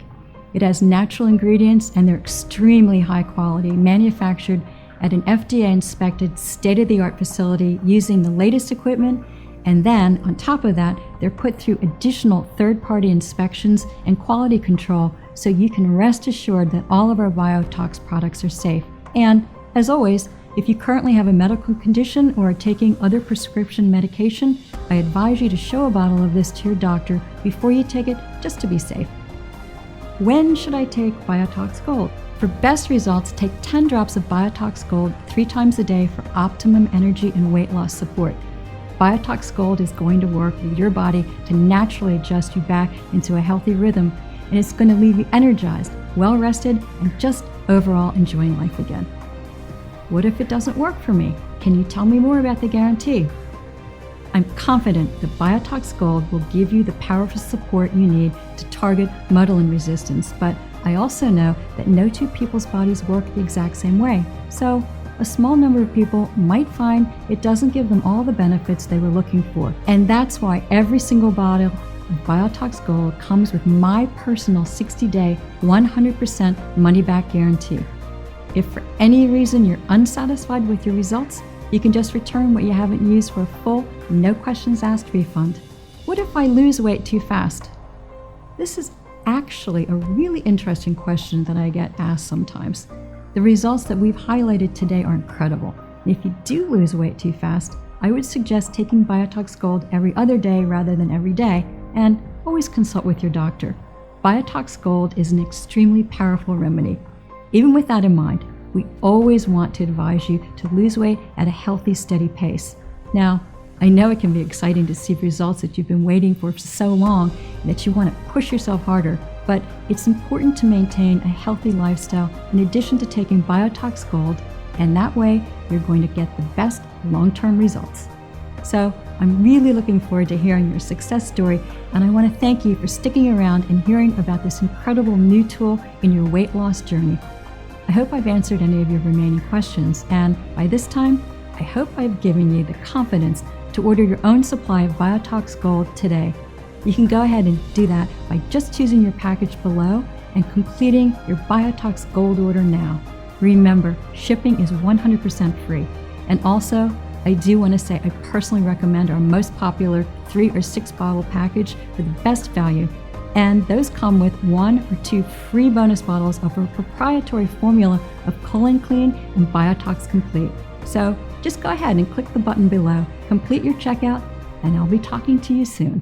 It has natural ingredients and they're extremely high quality, manufactured at an FDA-inspected, state-of-the-art facility using the latest equipment, and then, on top of that, they're put through additional third-party inspections and quality control so you can rest assured that all of our Biotox products are safe. And, as always, if you currently have a medical condition or are taking other prescription medication, I advise you to show a bottle of this to your doctor before you take it, just to be safe. When should I take Biotox Gold? For best results, take 10 drops of Biotox Gold 3 times a day for optimum energy and weight loss support. Biotox Gold is going to work with your body to naturally adjust you back into a healthy rhythm, and it's going to leave you energized, well-rested, and just overall enjoying life again. What if it doesn't work for me? Can you tell me more about the guarantee? I'm confident that Biotox Gold will give you the powerful support you need to target motilin resistance, but I also know that no two people's bodies work the exact same way. So a small number of people might find it doesn't give them all the benefits they were looking for. And that's why every single bottle of Biotox Gold comes with my personal 60-day, 100% money-back guarantee. If for any reason you're unsatisfied with your results, you can just return what you haven't used for a full, no questions asked refund. What if I lose weight too fast? This is actually a really interesting question that I get asked sometimes. The results that we've highlighted today are incredible. And if you do lose weight too fast, I would suggest taking Biotox Gold every other day rather than every day, and always consult with your doctor. Biotox Gold is an extremely powerful remedy. Even with that in mind, we always want to advise you to lose weight at a healthy, steady pace. Now, I know it can be exciting to see results that you've been waiting for so long and that you want to push yourself harder, but it's important to maintain a healthy lifestyle in addition to taking Biotox Gold, and that way you're going to get the best long-term results. So I'm really looking forward to hearing your success story, and I want to thank you for sticking around and hearing about this incredible new tool in your weight loss journey. I hope I've answered any of your remaining questions, and by this time, I hope I've given you the confidence to order your own supply of Biotox Gold today. You can go ahead and do that by just choosing your package below and completing your Biotox Gold order now. Remember, shipping is 100% free. And also, I do want to say I personally recommend our most popular 3 or 6 bottle package for the best value. And those come with 1 or 2 free bonus bottles of our proprietary formula of Colon Clean and Biotox Complete. So just go ahead and click the button below, complete your checkout, and I'll be talking to you soon.